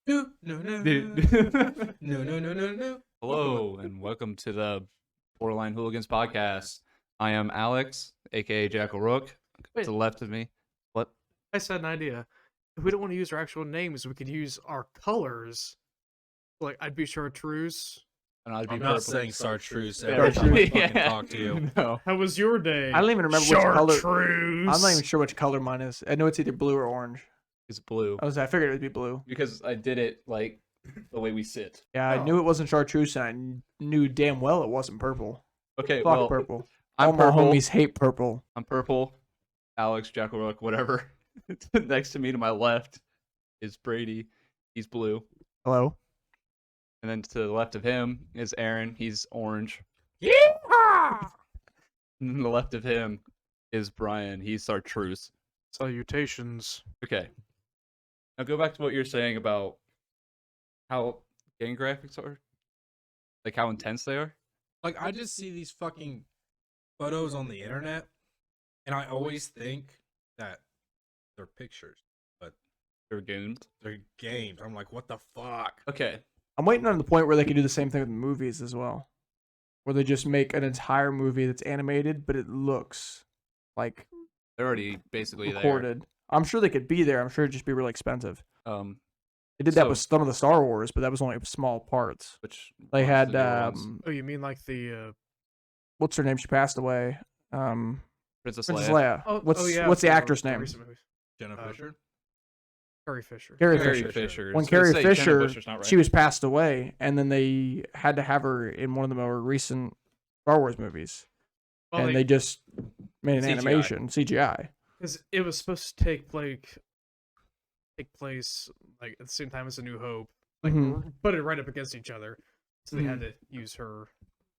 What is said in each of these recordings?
No, no, no, no, no, no, no, no. Hello, and welcome to the Borderline Hooligans podcast. I am Alex, aka Jackal Rook. Wait. To the left of me, what? I just had an idea. If we don't want to use our actual names, we could use our colors. Like, I'd be Chartreuse. And I'd be I'm not purple. saying Chartreuse Yeah, every time I Yeah. fucking talk to you. No, How was your day? I don't even remember which color. Chartreuse. I'm not even sure which color mine is. I know it's either blue or orange. it's blue I figured it would be blue. because I did it like the way we sit. Yeah, I Oh. knew it wasn't chartreuse, and I knew damn well it wasn't purple. Okay, Fuck well, purple. I'm All my purple. homies hate purple. I'm purple. Alex, Jackal Rook, whatever. Next to me, to my left, is Brady. He's blue. Hello. And then to the left of him is Aaron. He's orange. Yeah. And then the left of him is Brian. He's Chartreuse. Salutations. Okay. Now go back to what you're saying about how game graphics are. Like how intense they are. Like, I just see these fucking photos on the internet, and I always think that they're pictures. They're games. They're games. I'm like, what the fuck? Okay. I'm waiting on the point where they can do the same thing with movies as well, where they just make an entire movie that's animated, but it looks like They're already basically recorded. I'm sure they could be there. I'm sure it'd just be really expensive. there. They did that So- with some of the Star Wars, but that was only small parts. Which They ones? had The newer ones? Oh, you mean like the what's her name? She passed away. Princess Princess Leia. Leia. What's for the actress name? recent movies. Jenna Fisher? Carrie Fisher. Carrie Carrie Fisher. Fisher. When So Carrie say Jenna Fisher, Fisher's not right. she was passed away, and then they had to have her in one of the more recent Star Wars movies, Well, and they just made an CGI. animation CGI. because it was supposed to take place like at the same time as A New Hope, like Mhm. put it right up against each other. So they had to use her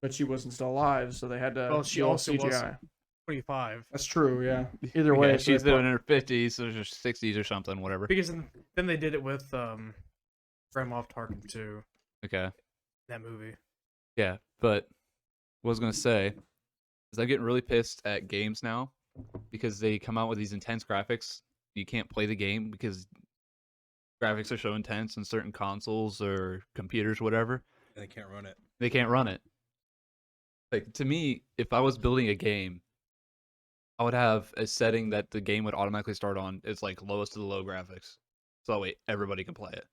But she wasn't still alive, so they had to. Well, she do all also was- CGI. 25 That's true. Yeah. Either way, Yeah, it's she's really in her 50s or 60s or something, whatever. because then they did it with Grand Moff Tarkin too. Okay. That movie. Yeah, but what I was gonna say is I'm getting really pissed at games now because they come out with these intense graphics. You can't play the game because graphics are so intense in certain consoles or computers, whatever. And they can't run it. They can't run it. Like to me, if I was building a game, I would have a setting that the game would automatically start on. It's like lowest of the low graphics, so that way everybody can play it.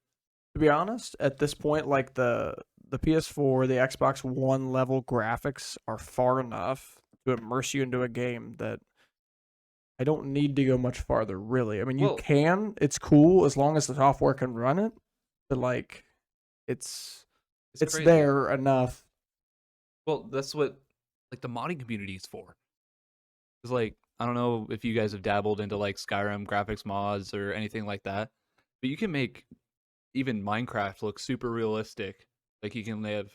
To be honest, at this point, like the PS4, the Xbox One level graphics are far enough to immerse you into a game that I don't need to go much farther, really. I mean, you Well- can. It's cool as long as the software can run it, but like, it's crazy. there enough. Well, that's what like the modding community is for. It's like I don't know if you guys have dabbled into like Skyrim graphics mods or anything like that, but you can make even Minecraft look super realistic. Like you can have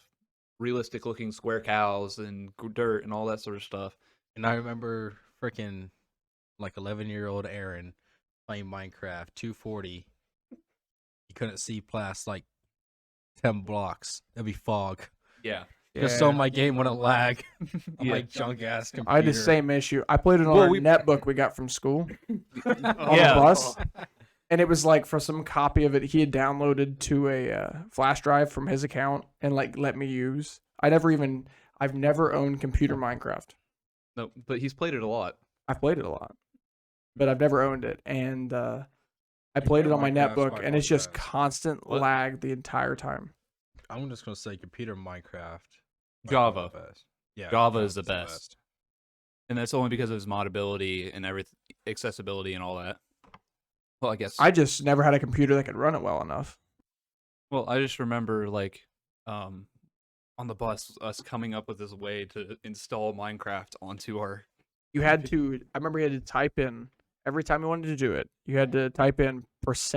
realistic looking square cows and dirt and all that sort of stuff. And I remember freaking like 11-year-old Aaron playing Minecraft 240. He couldn't see past like 10 blocks. That'd be fog. Yeah. Just so my game wouldn't lag on Yeah. my junk ass computer. I had the same issue. I played it on Well, our we- netbook we got from school on Yeah. the bus, and it was like for some copy of it he had downloaded to a flash drive from his account and like let me use. I've never owned computer Minecraft. No, but he's played it a lot. I've played it a lot, but I've never owned it, and I played it on my Minecraft's netbook, by and it's far the just best. constant What? lag the entire time. I'm just gonna say computer Minecraft. by Java. far the best. Yeah, Java is the Java's best. And that's only because of his modability and everything, accessibility and all that. Well, I guess I just never had a computer that could run it well enough. Well, I just remember like on the bus us coming up with this way to install Minecraft onto our You had to. I remember you had to type in every time you wanted to do it. You had to type in %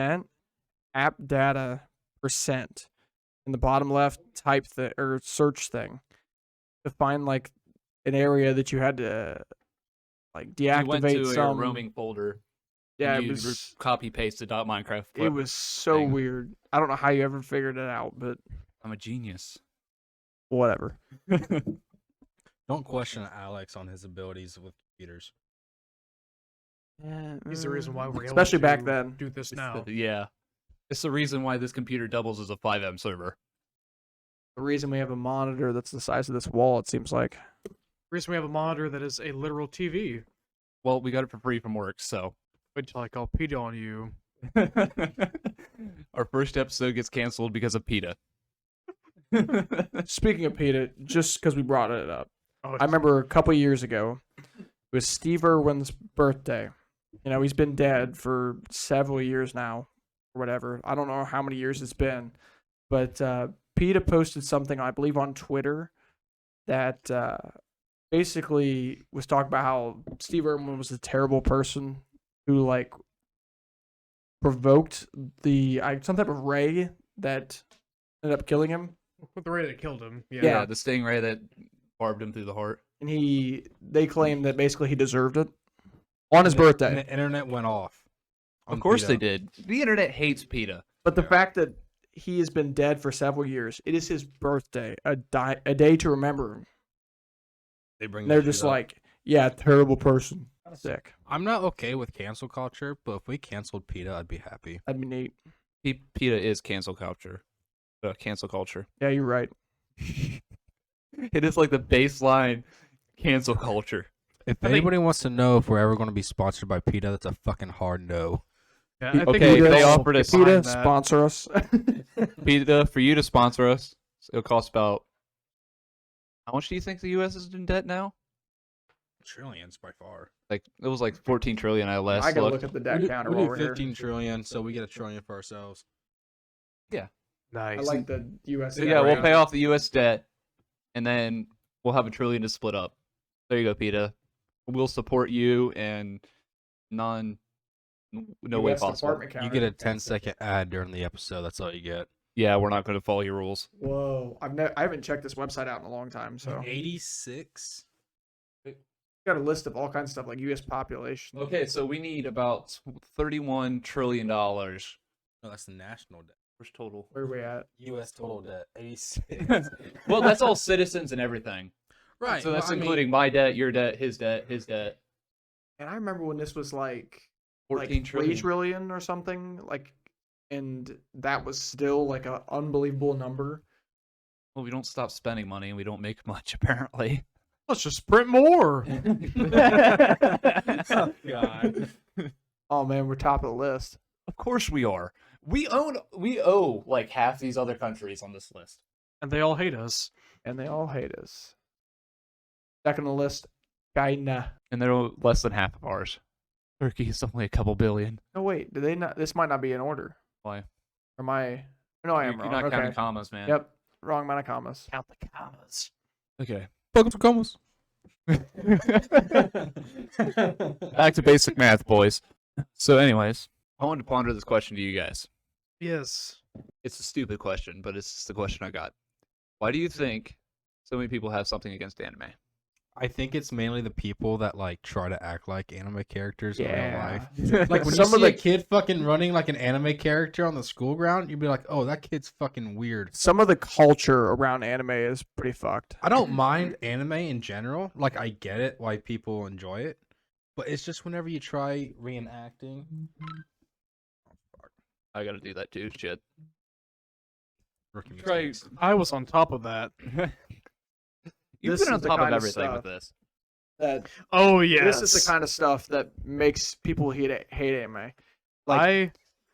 app data %. In the bottom left, type the or search thing to find like an area that you had to like we went deactivate to some a roaming folder. Yeah, and it you was copy paste the .minecraft. it was so thing. weird. I don't know how you ever figured it out, but I'm a genius. whatever. Don't question Alex on his abilities with computers. He's the reason why we're able especially back to then. do this now. Yeah. It's the reason why this computer doubles as a 5M server. The reason we have a monitor that's the size of this wall, it seems like. Reason we have a monitor that is a literal TV. Well, we got it for free from work, so. Wait till I call PETA on you. Our first episode gets canceled because of PETA. Speaking of PETA, just because we brought it up, Oh, I remember a couple years ago, it was Steve Irwin's birthday. You know, he's been dead for several years now, or whatever. I don't know how many years it's been, but PETA posted something, I believe, on Twitter that basically was talking about how Steve Irwin was a terrible person who, like, provoked some type of ray that ended up killing him. with the ray that killed him. Yeah. Yeah. The stingray that barbed him through the heart. And they claimed that basically he deserved it on his birthday. And the internet went off. Of on course PETA. they did. The internet hates PETA. But the Yeah. fact that he has been dead for several years, it is his birthday, a day to remember him. They bring. And they're that just shit up. like, yeah, terrible person. Sick. I'm not okay with cancel culture, but if we canceled PETA, I'd be happy. That'd be neat. PETA is cancel culture. Cancel culture. Yeah, you're right. It is like the baseline cancel culture. If I think- anybody wants to know if we're ever going to be sponsored by PETA, that's a fucking hard no. Yeah, I think Okay, we if they all offered us- define PETA, that. sponsor us. PETA, for you to sponsor us, it'll cost about. How much do you think the U.S. is in debt now? Trillions by far. Like it was like 14 trillion. I last I gotta looked. look at the debt We counter do while we're 15 here. trillion, so we get a trillion for ourselves. Nice. I like the U.S. So yeah, we'll debt. pay off the U.S. debt, and then we'll have $1 trillion to split up. There you go, PETA. We'll support you and no way US possible. department You counter. get a 10-second ad during the episode. That's all you get. Yeah, we're not going to follow your rules. Whoa, I haven't checked this website out in a long time, so 86. got a list of all kinds of stuff like U.S. population. Okay, so we need about $31 trillion. No, that's the national debt. Where's total? Where are we at? U.S. total debt 86. Well, that's all citizens and everything. Right. So that's well, I mean, including my debt, your debt, his debt, his debt. And I remember when this was like 14 3 trillion. trillion or something, like, and that was still like an unbelievable number. Well, we don't stop spending money and we don't make much, apparently. Let's just print more. Oh, God. Oh man, we're top of the list. Of course we are. We owe like half these other countries on this list. And they all hate us. And they all hate us. Second on the list, China. And they're less than half of ours. Turkey is only a couple billion. No wait, do they not? This might not be in order. Why? Or am I? No, I am You're wrong. not Okay. counting commas, man. Yep, wrong amount of commas. Count the commas. Okay. Welcome to Comas. Back to basic math, boys. So, anyways, I wanted to ponder this question to you guys. Yes. It's a stupid question, but it's just the question I got. Why do you think so many people have something against anime? I think it's mainly the people that like try to act like anime characters in real Yeah. life. Like when Some you of see a the- kid fucking running like an anime character on the school ground, you'd be like, "Oh, that kid's fucking weird." Some of the culture around anime is pretty fucked. I don't mind anime in general. Like I get it why people enjoy it, but it's just whenever you try reenacting. I gotta do that too. Shit. Rookie Try- mistakes. I was on top of that. You've This been on is the top of kind of everything stuff with this. That Oh yes. This is the kind of stuff that makes people hate anime. Like I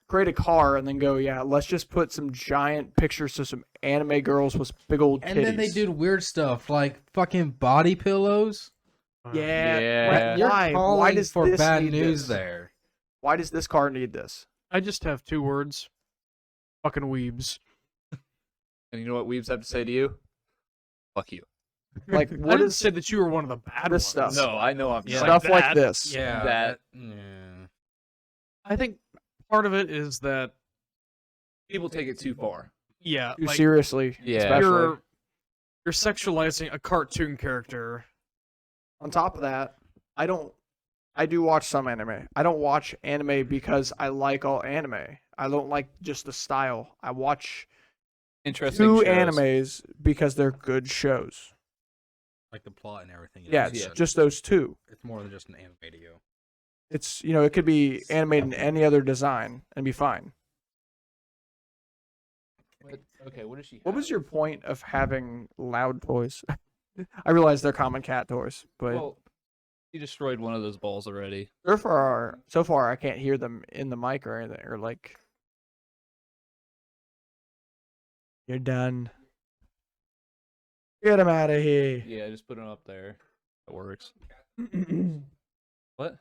create a car and then go, yeah, let's just put some giant pictures of some anime girls with big old titties. And then they do weird stuff like fucking body pillows. Yeah. Yeah. You're Why? calling Why does for this bad need news this? there. Why does this car need this? I just have 2 words. Fucking weebs. And you know what weebs have to say to you? Fuck you. Like I what didn't is say that you were one of the bad this ones. stuff? No, I know I'm Yeah. stuff like that. this? Yeah, That- yeah. I think part of it is that People take it too far. yeah, Too like seriously. Yeah. Especially. you're sexualizing a cartoon character. On top of that, I do watch some anime. I don't watch anime because I like all anime. I don't like just the style. I watch Interesting. 2 shows. animes because they're good shows. Like the plot and everything. is Yeah, good. it's just those 2. It's more than just an anime video. It's, it could be animated in any other design and be fine. Okay, what does she? What was your point of having loud toys? I realize they're common cat toys, but Well, he destroyed one of those balls already. so far I can't hear them in the mic or anything, or like. You're done. Get him out of here. Yeah, just put it up there. That works. What?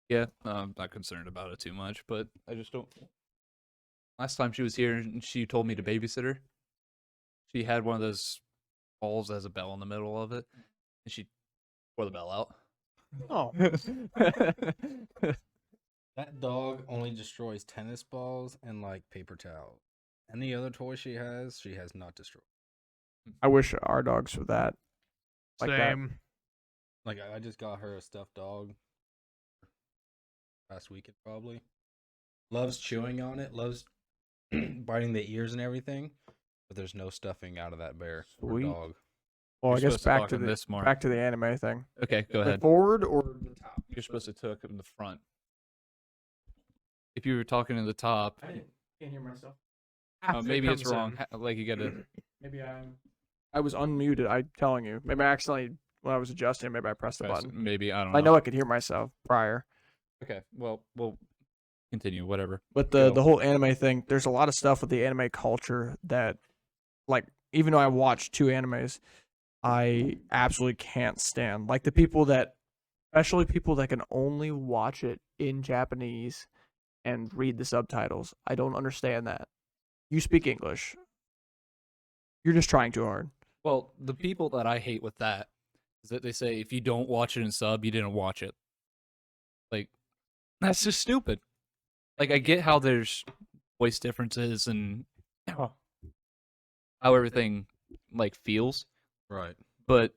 Yeah, I'm not concerned about it too much, but I just don't. Last time she was here, and she told me to babysit her. She had one of those balls that has a bell in the middle of it, and she tore the bell out. Oh. That dog only destroys tennis balls and like paper towels. Any other toy she has not destroyed. I wish our dogs were that. Like that. Same. Like I just got her a stuffed dog last weekend probably. Loves chewing on it, loves biting the ears and everything, but there's no stuffing out of that bear or Sweet. dog. Well, I You're guess supposed to back talk to in the this more. back to the anime thing. Okay, go The ahead. forward or the top? You're supposed to talk in the front. If you were talking in the top, Can't hear myself. maybe it's comes wrong. in. Like you gotta. Maybe I was unmuted. I'm telling you. Maybe I accidentally when I was adjusting. Maybe I pressed the press- button. Maybe I don't I know. know I could hear myself prior. Okay, well, we'll continue. Whatever. But Go. the whole anime thing, there's a lot of stuff with the anime culture that, like, even though I watched 2 animes, I absolutely can't stand. Like the people that, especially people that can only watch it in Japanese and read the subtitles. I don't understand that. You speak English. You're just trying too hard. Well, the people that I hate with that is that they say if you don't watch it in sub, you didn't watch it. Like, that's just stupid. Like, I get how there's voice differences and how everything like feels, Right. but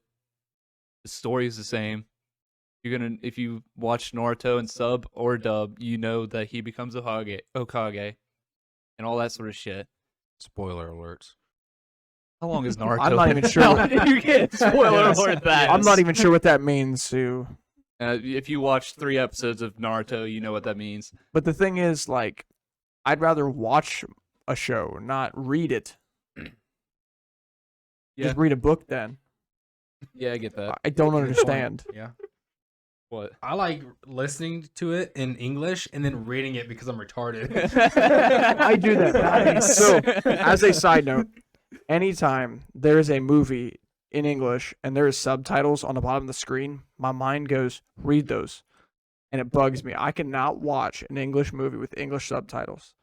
the story is the same. If you watch Naruto in sub or dub, you know that he becomes a Hokage, and all that sort of shit. Spoiler alerts. How long is Naruto? I'm not even sure How what- did you get spoiler Yes. alert that? I'm not even sure what that means, Sue. If you watch 3 episodes of Naruto, you know what that means. But the thing is, like, I'd rather watch a show, not read it. Yeah. Just read a book then. Yeah, I get that. I don't Good point. understand. Yeah. What? I like listening to it in English and then reading it because I'm retarded. I do that. Nice. So, as a side note, anytime there is a movie in English and there is subtitles on the bottom of the screen, my mind goes, read those. And it bugs me. I cannot watch an English movie with English subtitles.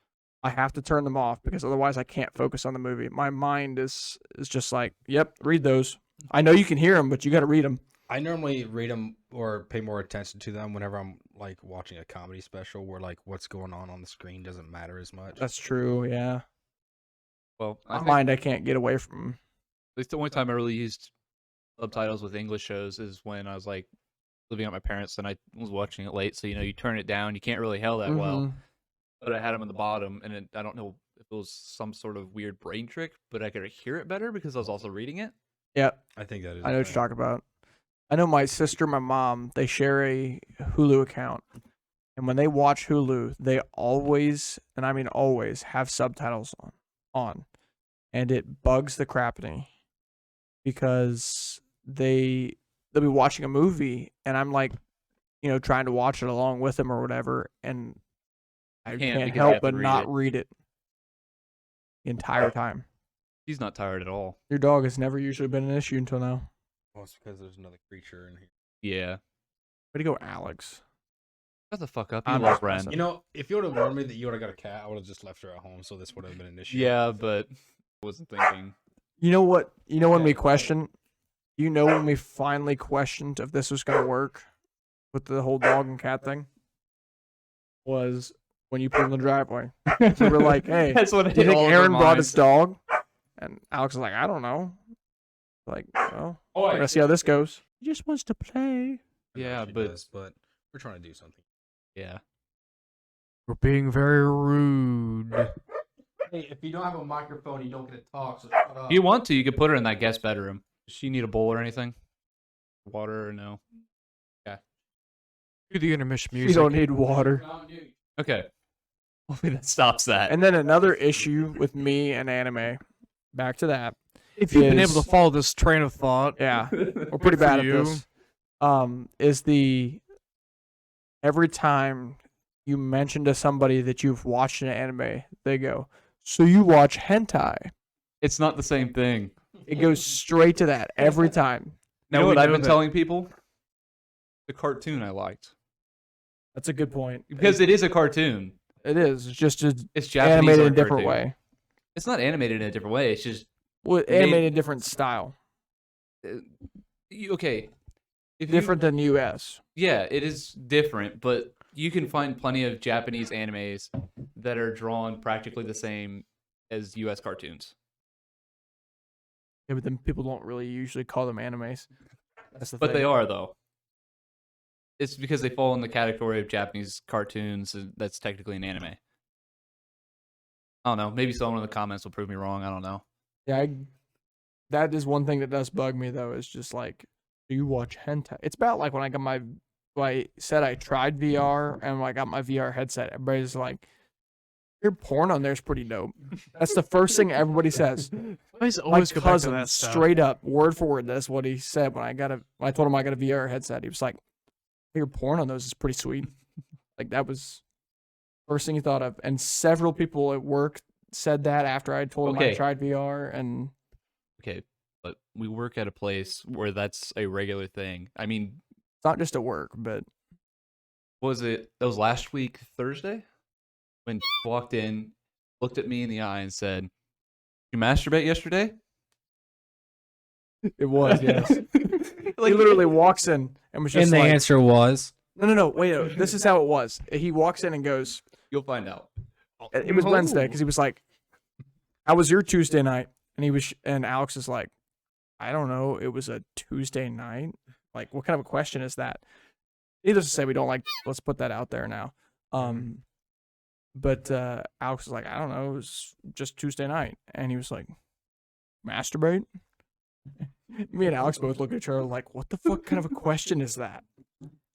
I have to turn them off because otherwise I can't focus on the movie. My mind is just like, yep, read those. I know you can hear them, but you got to read them. I normally read them or pay more attention to them whenever I'm like watching a comedy special where like what's going on the screen doesn't matter as much. That's true, yeah. Well, I My think mind I can't get away from. the only time I really used subtitles with English shows is when I was like living at my parents' and I was watching it late. So you turn it down, you can't really hear that well. Mhm. But I had them on the bottom, and I don't know if it was some sort of weird brain trick, but I could hear it better because I was also reading it. Yeah, I think that is. I know what you're talking about. I know my sister, my mom, they share a Hulu account. And when they watch Hulu, they always, and I mean always, have subtitles on. And it bugs the crap out of me because they'll be watching a movie and I'm like, trying to watch it along with them or whatever, and I can't can't because you help have to but read not it. read it the entire time. He's not tired at all. Your dog has never usually been an issue until now. Well, it's because there's another creature in here. Yeah. Way to go, Alex. Shut the fuck up. You I'm love just Ren. messing. You know, if you would have warned me that you would have got a cat, I would have just left her at home, so this would have been an issue. Yeah, but I wasn't thinking. You know what? You know when we Okay. questioned? You know when we finally questioned if this was gonna work with the whole dog and cat thing? Was when you put in the driveway. We were like, hey, That's what do you think Aaron brought his dog? And Alex was like, I don't know. Like, well, we're gonna see how this goes. He just wants to play. I know Yeah, she but- does, but we're trying to do something. Yeah. We're being very rude. Hey, if you don't have a microphone, you don't get to talk. So shut up. If you want to, you could put her in that guest bedroom. Does she need a bowl or anything? Water or no? Do the intermission You music. don't need water. Okay. Hopefully that stops that. And then another issue with me and anime, back to that. If you've been able is- to follow this train of thought, Yeah, we're pretty for bad at you. this. Is the every time you mention to somebody that you've watched an anime, they go, "So you watch hentai?" It's not the same thing. It goes straight to that every time. You know we what I've know been that- telling people? The cartoon I liked. That's a good point. Because it is a cartoon. It is. It's just It's Japanese animated in art a different cartoon. way. It's not animated in a different way. It's just Well, Made- animated in a different style. okay. If Different than US. Yeah, it is different, but you can find plenty of Japanese animes that are drawn practically the same as US cartoons. Yeah, but then people don't really usually call them animes. That's the But thing. they are though. It's because they fall in the category of Japanese cartoons and that's technically an anime. I don't know. Maybe someone in the comments will prove me wrong. I don't know. Yeah, that is one thing that does bug me though. Is just like, do you watch hentai? It's about like when I got when I said I tried VR and when I got my VR headset. Everybody's like, "Your porn on there's pretty dope." That's the first thing everybody says. I My always go back to cousin, that stuff. straight up, word for word, that's what he said when I told him I got a VR headset. He was like, "Your porn on those is pretty sweet." Like that was first thing he thought of. And several people at work said that after I told them I Okay. tried VR. And Okay, but we work at a place where that's a regular thing. I mean, it's not just at work, but what was it? That was last week, Thursday, when walked in, looked at me in the eye, and said, "You masturbate yesterday?" it was, yes. Like, He literally walks in and was just And the like, answer was, no, wait, this is how it was. He walks in and goes, you'll find out. it was Wednesday, because he was like, "How was your Tuesday night?" And Alex is like, "I don't know. It was a Tuesday night. Like, what kind of a question is that?" Needless to say, we don't like. Let's put that out there now. But Alex was like, "I don't know. It was just Tuesday night," and he was like, "Masturbate." Me and Alex both looked at each other like, "What the fuck kind of a question is that?"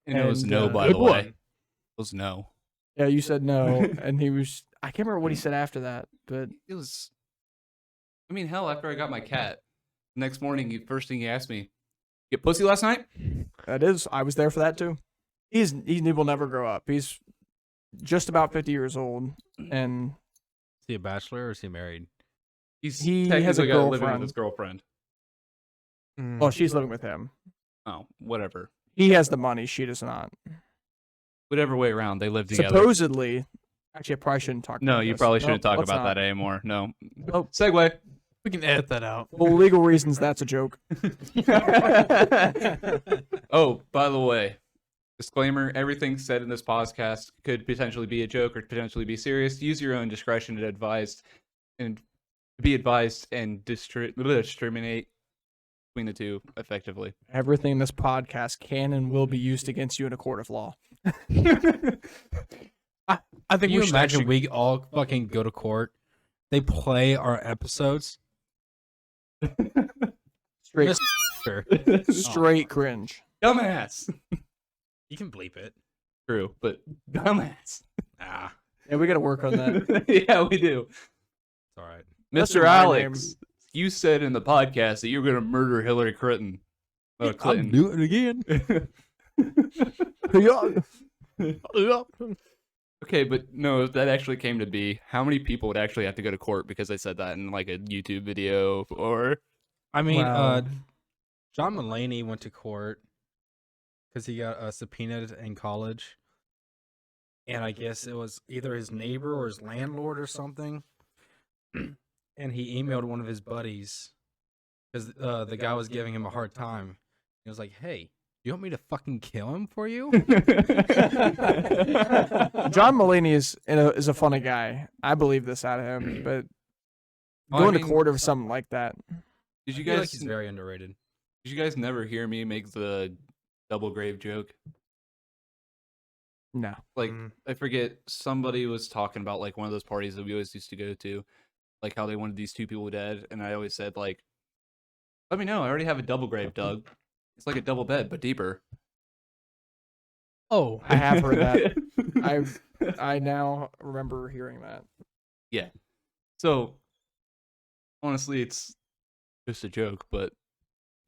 And it was And, no, by good the way. one. It was no. Yeah, you said no, and he was. I can't remember what he said after that, but It was. I mean, hell, after I got my cat, next morning, first thing he asked me, "Get pussy last night?" that is. I was there for that too. He will never grow up. He's just about 50 years old, and is he a bachelor or is he married? He's He has a technically got living with girlfriend. his girlfriend. Mm. well, she's living with him. Oh, whatever. He has the money. She does not. Whatever way around, they live together. Supposedly, actually, I probably shouldn't talk. No, about you this. probably shouldn't Nope, talk let's about not. that anymore. No. Oh. Segue. We can edit that out. For legal reasons, that's a joke. Oh, by the way, disclaimer: everything said in this podcast could potentially be a joke or potentially be serious. Use your own discretion and be advised and discriminate between the two effectively. Everything in this podcast can and will be used against you in a court of law. I think Can you we should imagine actually. we all fucking go to court? They play our episodes. Straight, Sure. straight cringe. Dumbass. You can bleep it. True, but dumbass. Ah, Yeah, we got to work on that. Yeah, we do. it's all right. That's Mr. my Alex, you said in the podcast that you were going to murder Hillary Clinton. I'm doing it again. Okay, but no, if that actually came to be, how many people would actually have to go to court because I said that in like a YouTube video or I mean, Wow. John Mulaney went to court because he got subpoenaed in college, and I guess it was either his neighbor or his landlord or something. And he emailed one of his buddies because the guy was giving him a hard time. He was like, "Hey, you want me to fucking kill him for you?" John Mulaney is a funny guy. I believe this out of him, but Well, I going to mean, court over something like that. Did you I feel like guys he's very underrated. did you guys never hear me make the double grave joke? No. Like Mm. I forget somebody was talking about like one of those parties that we always used to go to, like how they wanted these two people dead, and I always said like, "Let me know. I already have a double grave, Doug. It's like a double bed but deeper." Oh, I have heard that. I now remember hearing that. So honestly, it's just a joke, but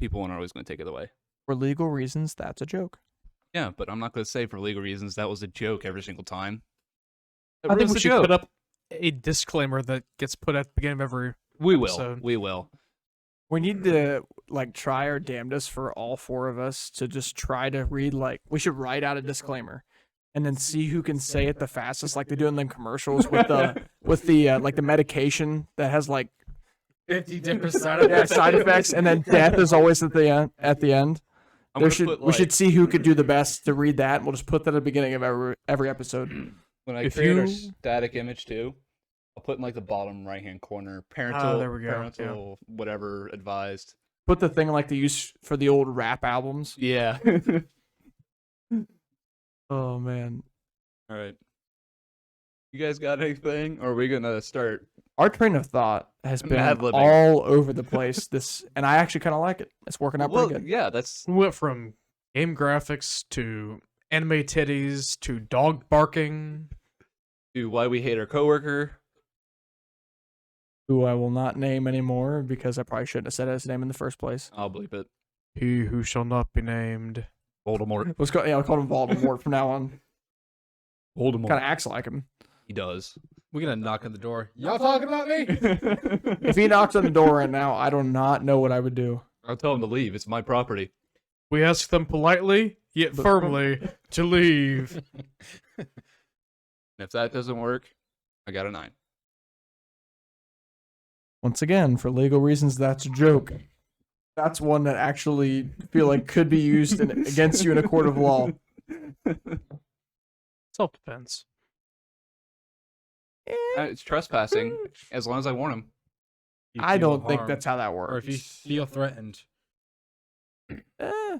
people aren't always going to take it away. For legal reasons, that's a joke. Yeah, but I'm not going to say for legal reasons that was a joke every single time. I think was we a should joke. put up a disclaimer that gets put at the beginning of every. We will. episode. We will. We need to like try our damnedest for all four of us to just try to read like we should write out a disclaimer and then see who can say it the fastest, like they do in them commercials with the like the medication that has like 50 different side yeah, side effects, and then death is always at the end. At the end, I'm there gonna should put, we should like, see who could do the best to read that. And we'll just put that at the beginning of every episode. when I if create our you- static image too, I'll put in like the bottom right hand corner. Parental, there we go, yeah. parental, whatever advised. Put the thing like they use for the old rap albums. Yeah. Oh man, All right. You guys got anything, or are we gonna start? our train of thought has been Mad-libbing. all over the place. And I actually kind of like it. It's working out Well, pretty good. yeah, that's We went from game graphics to anime titties to dog barking. to why we hate our coworker. Who I will not name anymore because I probably shouldn't have said his name in the first place. I'll bleep it. He who shall not be named. Voldemort. I'll call him Voldemort from now on. Voldemort. Kind of acts like him. He does. We're gonna knock on the door. Y'all talking about me? If he knocks on the door right now, I do not know what I would do. I'll tell him to leave. It's my property. We ask them politely yet firmly to leave. And if that doesn't work, I got a 9. Once again, for legal reasons, that's a joke. That's one that actually feel like could be used against you in a court of law. Self defense. It's trespassing as long as I warn him. You I feel don't think harmed. that's how that works. Or if you feel threatened. I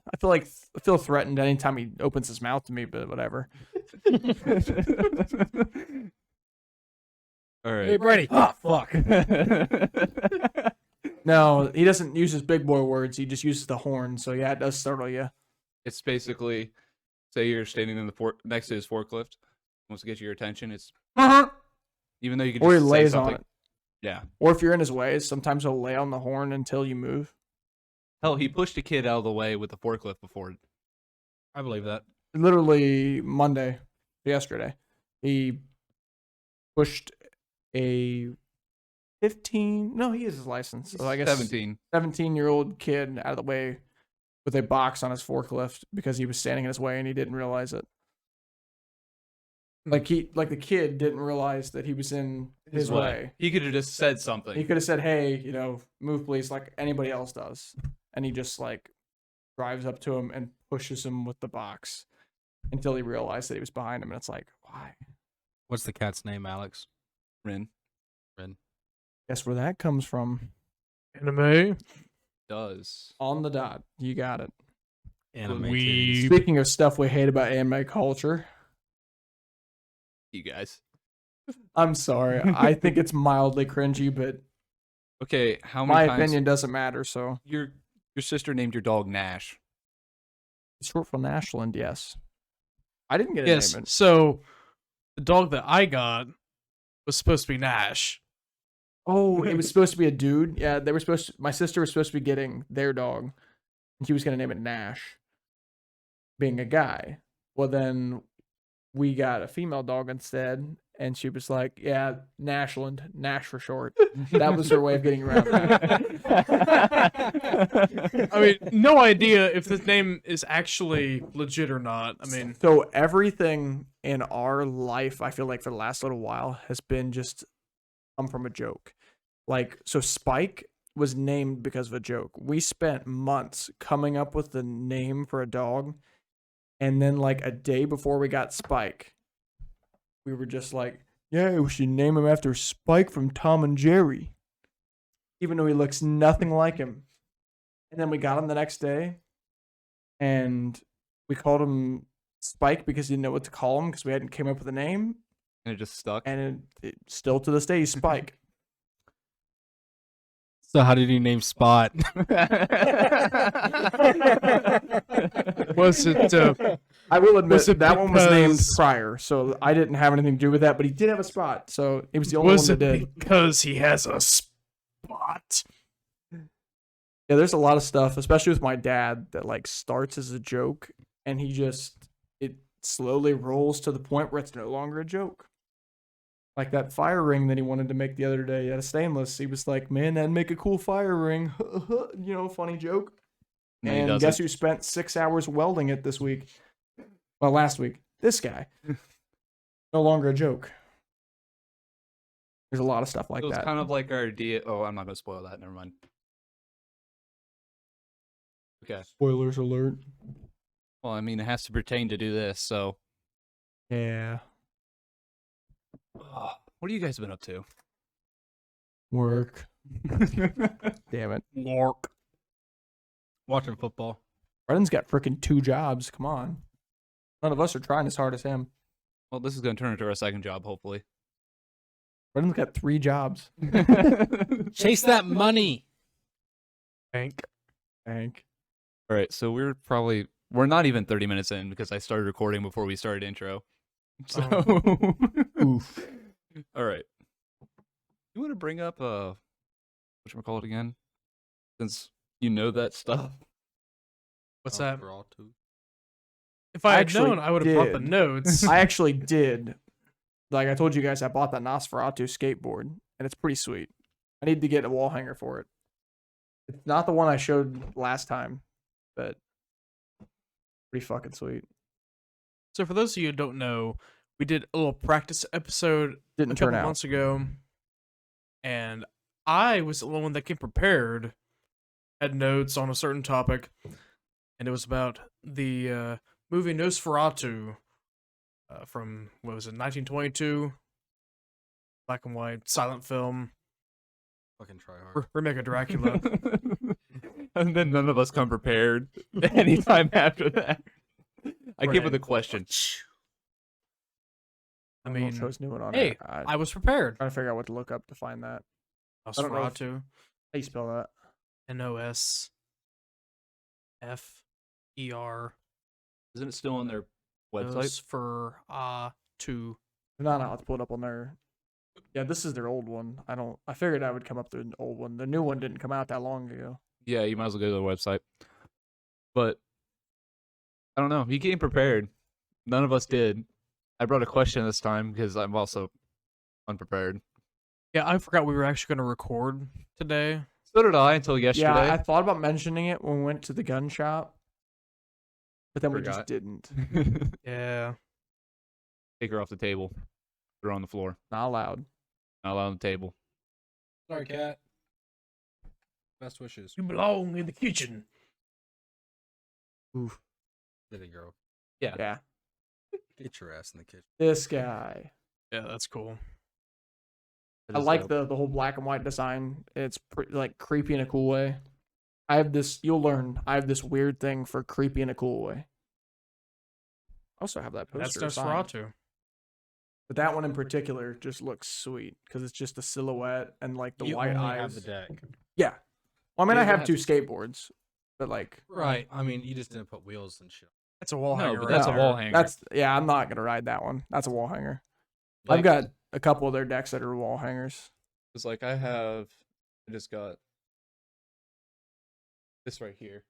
feel threatened anytime he opens his mouth to me, but whatever. All right. Hey, Brady. Oh, fuck. No, he doesn't use his big boy words. He just uses the horn. So yeah, it does startle you. It's basically, say you're standing in the next to his forklift, wants to get your attention. It's even though you can Or he just say lays on something. it. Yeah. Or if you're in his way, sometimes he'll lay on the horn until you move. Hell, he pushed a kid out of the way with the forklift before. I believe that. Literally yesterday, he pushed a 15. No, he has his license. So I guess 17. 17-year-old kid out of the way with a box on his forklift because he was standing in his way and he didn't realize it. Like the kid didn't realize that he was in his way. He could have just said something. He could have said, "Hey, move please," like anybody else does. And he just like drives up to him and pushes him with the box until he realized that he was behind him. And it's like, why? What's the cat's name, Alex? Rin Guess where that comes from? Anime. does. On the dot. You got it. Anime We- titties. Speaking of stuff we hate about anime culture, You guys. I'm sorry. I think it's mildly cringy, but Okay, how my many times opinion doesn't matter. So your sister named your dog Nash? it's short for Nashland, yes. I didn't get a Yes. name. So the dog that I got was supposed to be Nash. Oh, it was supposed to be a dude. Yeah, they were supposed to, my sister was supposed to be getting their dog, and she was gonna name it Nash, being a guy. Well, then we got a female dog instead, and she was like, "Yeah, Nashland, Nash for short." That was her way of getting around that. I mean, no idea if this name is actually legit or not. I mean, So everything in our life, I feel like for the last little while, has been just come from a joke. Like, so Spike was named because of a joke. We spent months coming up with the name for a dog, and then like a day before we got Spike, we were just like, "Yeah, we should name him after Spike from Tom and Jerry," even though he looks nothing like him. And then we got him the next day, and we called him Spike because he didn't know what to call him because we hadn't came up with a name, And it just stuck. and it still to this day he's Spike. So how did you name Spot? was it I will admit Was it that one was named because- prior, so I didn't have anything to do with that. But he did have a spot, so he was the only Was one it that did. because he has a spot? Yeah, there's a lot of stuff, especially with my dad, that like starts as a joke, and it slowly rolls to the point where it's no longer a joke. Like that fire ring that he wanted to make the other day out of stainless. He was like, "Man, that'd make a cool fire ring." Funny joke. No, he And doesn't. guess who spent 6 hours welding it this week? Well, last week. This guy. No longer a joke. There's a lot of stuff like It was that. kind of like our idea. Oh, I'm not gonna spoil that. Never mind. Okay. Spoilers alert. Well, I mean, it has to pertain to do this. So, Yeah. what have you guys been up to? Work. Damn it. Work. Watching football. Brendan's got freaking 2 jobs. Come on. None of us are trying as hard as him. Well, this is gonna turn into our second job, hopefully. Brendan's got 3 jobs. Chase that money. Bank. Hank. All right, so we're not even 30 minutes in because I started recording before we started intro. So, Oof. all right. You want to bring up whatchamacallit again? Since you know that stuff. What's that? Nosferatu. If I had actually known, I would have brought the did. notes. I actually did. Like I told you guys, I bought that Nosferatu skateboard, and it's pretty sweet. I need to get a wall hanger for it. It's not the one I showed last time, but pretty fucking sweet. So for those of you who don't know, we did a little practice episode Didn't a couple turn out. months ago, and I was the one that came prepared, had notes on a certain topic, and it was about the movie Nosferatu from, what was it, 1922? Black and white, silent film, Fucking try hard. remake of Dracula. And then none of us come prepared anytime after that. I came with a question. I don't know if mean, shows new one on hey, it. I'm I was prepared. trying to figure out what to look up to find that. don't know if- Nosferatu, How do you spell that? Nosfer. Isn't it still on their website? Nosferatu. No, I'll have to pull it up on their. Yeah, this is their old one. I figured I would come up through an old one. The new one didn't come out that long ago. Yeah, you might as well go to the website. But I don't know. He came prepared. None of us did. I brought a question this time because I'm also unprepared. Yeah, I forgot we were actually going to record today. So did I until yesterday. Yeah, I thought about mentioning it when we went to the gun shop, but then we just Forgot. didn't. Yeah. Take her off the table. Put her on the floor. Not allowed. Not allowed on the table. Sorry, cat. Best wishes. You belong in the kitchen. Oof. Did it, girl. Yeah. Get your ass in the kitchen. This guy. Yeah, that's cool. That I is like dope. the whole black and white design. It's like creepy in a cool way. I have this. You'll learn. I have this weird thing for creepy in a cool way. I also have that That's poster. signed. Nosferatu. But that one in particular just looks sweet because it's just a silhouette and like the You white only eyes. have the deck. Yeah. Well, I mean, Yeah, I you have have 2 to- skateboards, but like, Right. I mean, you just didn't put wheels and shit. That's a wall No, hanger. but right that's a there. wall hanger. that's I'm not gonna ride that one. That's a wall hanger. Like, I've got a couple of their decks that are wall hangers. It's like I just got this right here.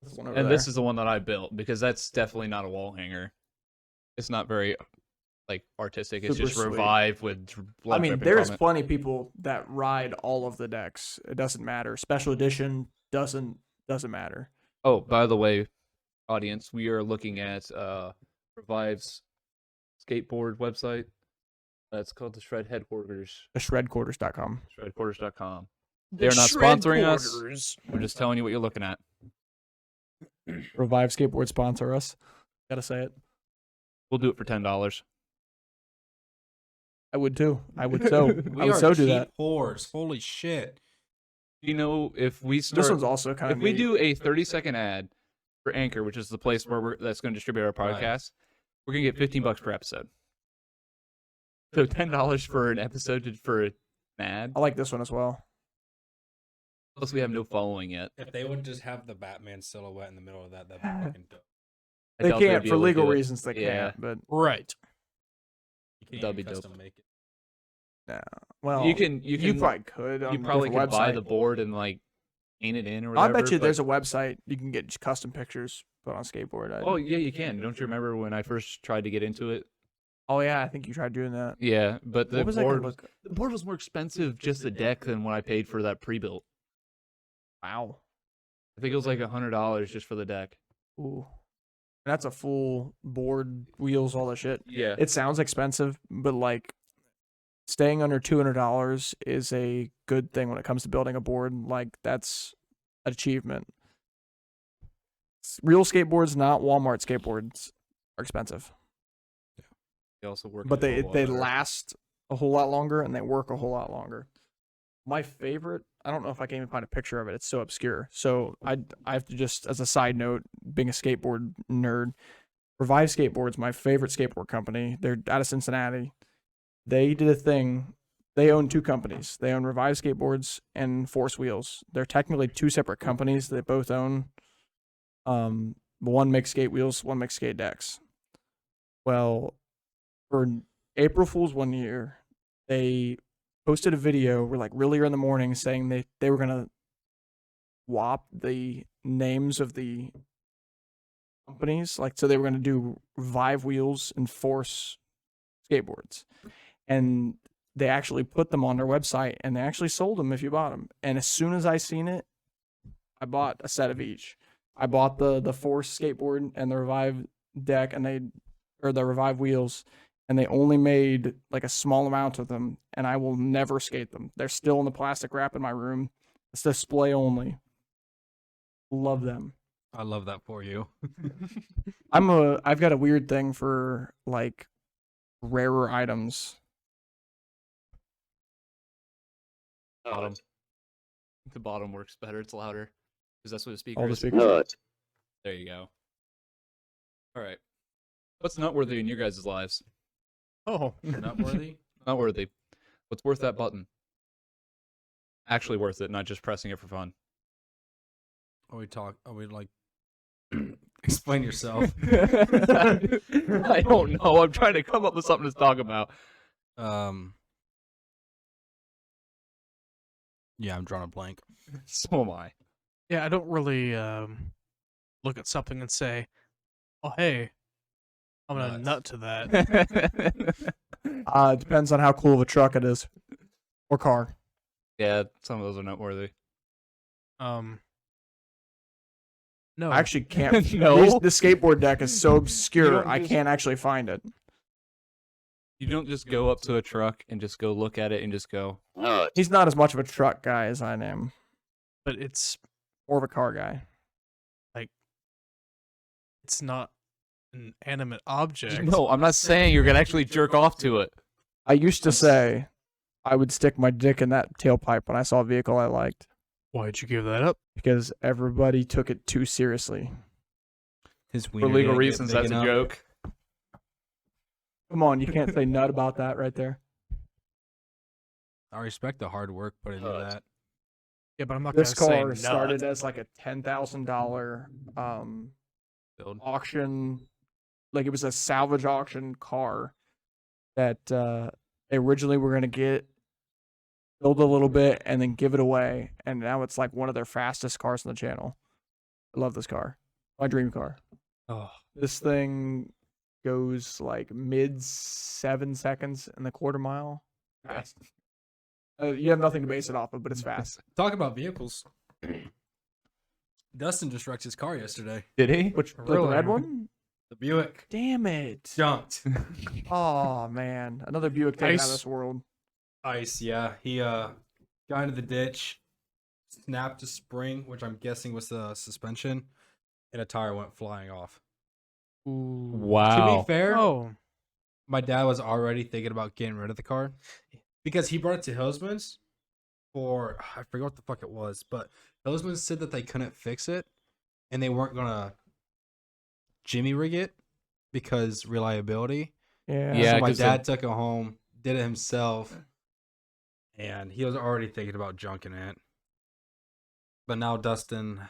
This one over And this there. is the one that I built because that's definitely not a wall hanger. It's not very like artistic. It's Super just sweet. Revive with blood I mean, dripping there's from it. plenty of people that ride all of the decks. It doesn't matter. Special edition doesn't matter. Oh, by the way, audience, we are looking at Revive's skateboard website. It's called the Shred Headquarters. The shredquarters.com. Shredquarters.com. The They're not Shred sponsoring us. Quarters. We're just telling you what you're looking at. Revive Skateboard sponsor us. Gotta say it. We'll do it for $10. I would too. I would so. We I would are so do cheap that. whores. Holy shit. You know, if we This start, one's also kind if of. we do a 30-second ad for Anchor, which is the place where that's going to distribute our Right. podcast, we're going to get $15 per episode. So $10 for an episode for an ad. I like this one as well. Plus, we have no following yet. If they would just have the Batman silhouette in the middle of that, that'd be fucking dope. I They doubt they'd can't be for able to legal do it. reasons. They Yeah. can't. But Right. You can't That'd even be dope. custom make it. no. Well, You can probably could. On you a probably different could buy website. the board and like paint it in or I whatever. bet you but- there's a website you can get just custom pictures put on skateboard. Oh yeah, you can. Don't you remember when I first tried to get into it? Oh yeah, I think you tried doing that. Yeah, but the What was that gonna board look? the board was more expensive just a deck than what I paid for that pre-built. Wow. I think it was like $100 just for the deck. Ooh. And that's a full board, wheels, all that shit. Yeah. It sounds expensive, but like staying under $200 is a good thing when it comes to building a board. Like that's an achievement. Real skateboards, not Walmart skateboards, are expensive, They also work. but a hell of a lot they better. last a whole lot longer and they work a whole lot longer. My favorite, I don't know if I can even find a picture of it. It's so obscure. So I have to just, as a side note, being a skateboard nerd, Revive Skateboards, my favorite skateboard company. They're out of Cincinnati. They did a thing. They own two companies. They own Revive Skateboards and Force Wheels. They're technically two separate companies. They both own. One makes skate wheels, one makes skate decks. Well, for April Fool's one year, they posted a video where like really early in the morning saying they were gonna swap the names of the companies. Like so they were gonna do Revive Wheels and Force Skateboards. And they actually put them on their website and they actually sold them if you bought them. And as soon as I seen it, I bought a set of each. I bought the Force skateboard and the Revive deck and the Revive wheels, and they only made like a small amount of them, and I will never skate them. They're still in the plastic wrap in my room. It's display only. Love them. I love that for you. I've got a weird thing for like rarer items. Bottom. The bottom works better. It's louder because that's what the speaker All the is. speakers. There you go. All right. What's noteworthy in your guys' lives? Oh, Nutworthy? Noteworthy. What's worth that button? Actually worth it, not just pressing it for fun. Are we like explain yourself? I don't know. I'm trying to come up with something to talk about. Yeah, I'm drawing a blank. So am I. yeah. I don't really look at something and say, "Oh, hey, I'm gonna Nuts. nut to that." It depends on how cool of a truck it is or car. Yeah, some of those are noteworthy. No, I actually can't. No. The skateboard deck is so obscure, don't I just- can't actually find it. You don't just go up to a truck and just go look at it and just go, He's not as much of a truck guy as I am. but it's More of a car guy. not an animate object. no, I'm not saying you're going to actually jerk off to it. I used to say I would stick my dick in that tailpipe when I saw a vehicle I liked Why'd you give that up? because everybody took it too seriously. His For wiener legal didn't get reasons, big that's a enough. joke. Come on, you can't say nut about that right there. I respect the hard work put into that. Yeah, but I'm not This gonna say car nut. started as like a $10,000 Build. auction, like it was a salvage auction car that they originally were gonna build a little bit and then give it away, and now it's like one of their fastest cars on the channel. I love this car, my dream car. Oh, This thing goes like mid 7 seconds in the quarter mile. Fast. You have nothing to base it off of, but it's fast. Talk about vehicles. Dustin just wrecked his car yesterday. Did he? Which the Really? red one? The Buick Damn it! junked. Oh man, another Buick taken out of Ice. this world. Ice, yeah. He got into the ditch, snapped a spring, which I'm guessing was the suspension, and a tire went flying off. ooh. To Wow. be fair, Oh, my dad was already thinking about getting rid of the car because he brought it to Hillsman's for I forgot what the fuck it was, but Hillsman's said that they couldn't fix it and they weren't gonna jimmy rig it because reliability. Yeah. Yeah, so my 'cause dad took it home, did it himself, and he was already thinking about junking it. But now Dustin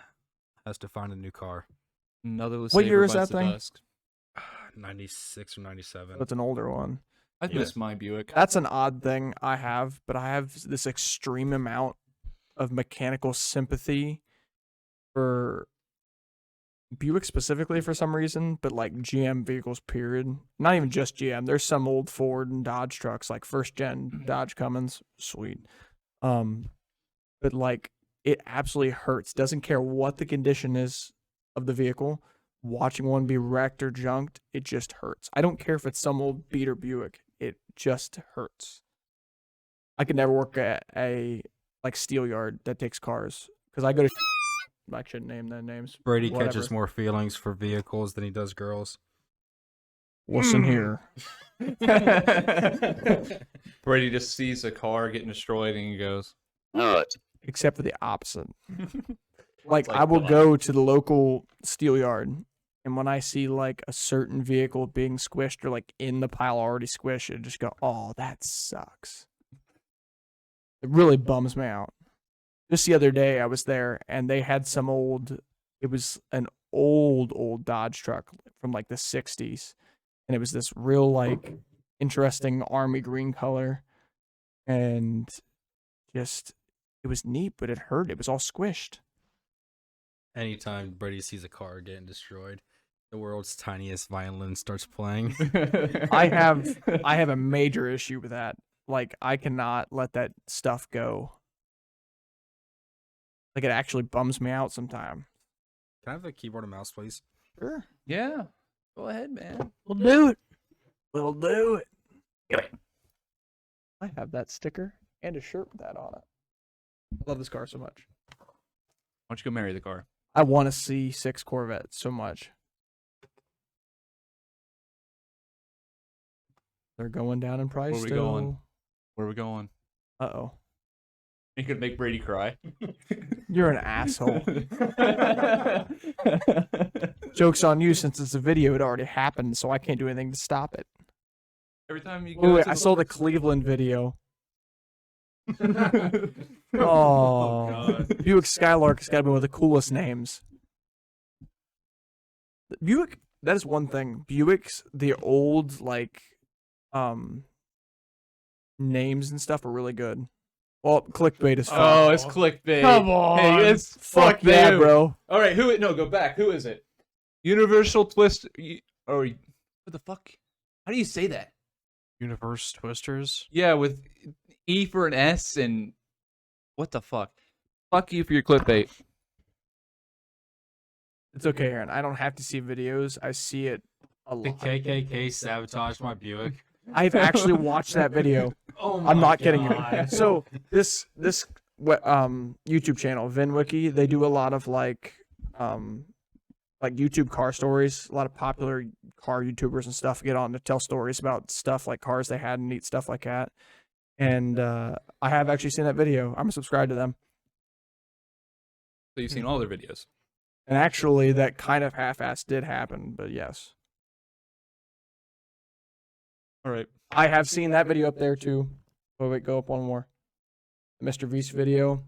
has to find a new car. Another What year Saber is bites that the thing? dust. 96 or 97. So it's an older one. I've missed my Buick. That's an odd thing I have, but I have this extreme amount of mechanical sympathy for Buick specifically for some reason, but like GM vehicles, period. Not even just GM. There's some old Ford and Dodge trucks, like first gen Dodge Cummins, sweet. But like it absolutely hurts. Doesn't care what the condition is of the vehicle. Watching one be wrecked or junked, it just hurts. I don't care if it's some old beater Buick. It just hurts. I could never work at a like steel yard that takes cars because I go to. I shouldn't name their names. Brady Whatever. catches more feelings for vehicles than he does girls. Listen here. Brady just sees a car getting destroyed and he goes, Except for the opposite. Like, like I will the go to the local steel yard, and when I see like a certain vehicle being squished or like in the pile already squished, I just go, "Oh, that sucks." It really bums me out. Just the other day, I was there, and they had some old. It was an old Dodge truck from like the '60s, and it was this real like interesting army green color, and just it was neat, but it hurt. It was all squished. Anytime Brady sees a car getting destroyed, the world's tiniest violin starts playing. I have a major issue with that. Like I cannot let that stuff go. Like it actually bums me out sometimes. Can I have a keyboard and mouse, please? Sure. yeah, go ahead, man. We'll do it. We'll do it. I have that sticker and a shirt with that on it. I love this car so much. Why don't you go marry the car? I want a C6 Corvette so much. They're going down in price. Where are we going? Where are we going? Uh-oh. You could make Brady cry. You're an asshole. Joke's on you since it's a video. It already happened, so I can't do anything to stop it. Every time you Wait, go wait, to I saw the Cleveland video. oh, Oh, God. Buick Skylark has got to be one of the coolest names. Buick, that is one thing. Buicks, the old like names and stuff are really good. Well, clickbait is fun. Oh, it's clickbait. Come on. Hey, it's Fuck that, bro. All right, who? No, go back. Who is it? Universal Twist. Or what the fuck? How do you say that? Universe Twisters. Yeah, with E for an S and what the fuck? Fuck you for your clickbait. It's okay, Aaron. I don't have to see videos. I see it a The lot. KKK sabotaged my Buick. I've actually watched that video. Oh I'm not kidding you. So this YouTube channel, VinWiki, they do a lot of like YouTube car stories. A lot of popular car YouTubers and stuff get on to tell stories about stuff like cars they had and neat stuff like that. And I have actually seen that video. I'm subscribed to them. So you've seen all their videos. And actually, that kind of half-assed did happen, but yes. All right. I have seen that video up there too. Wait, go up one more. The Mr. Beast video.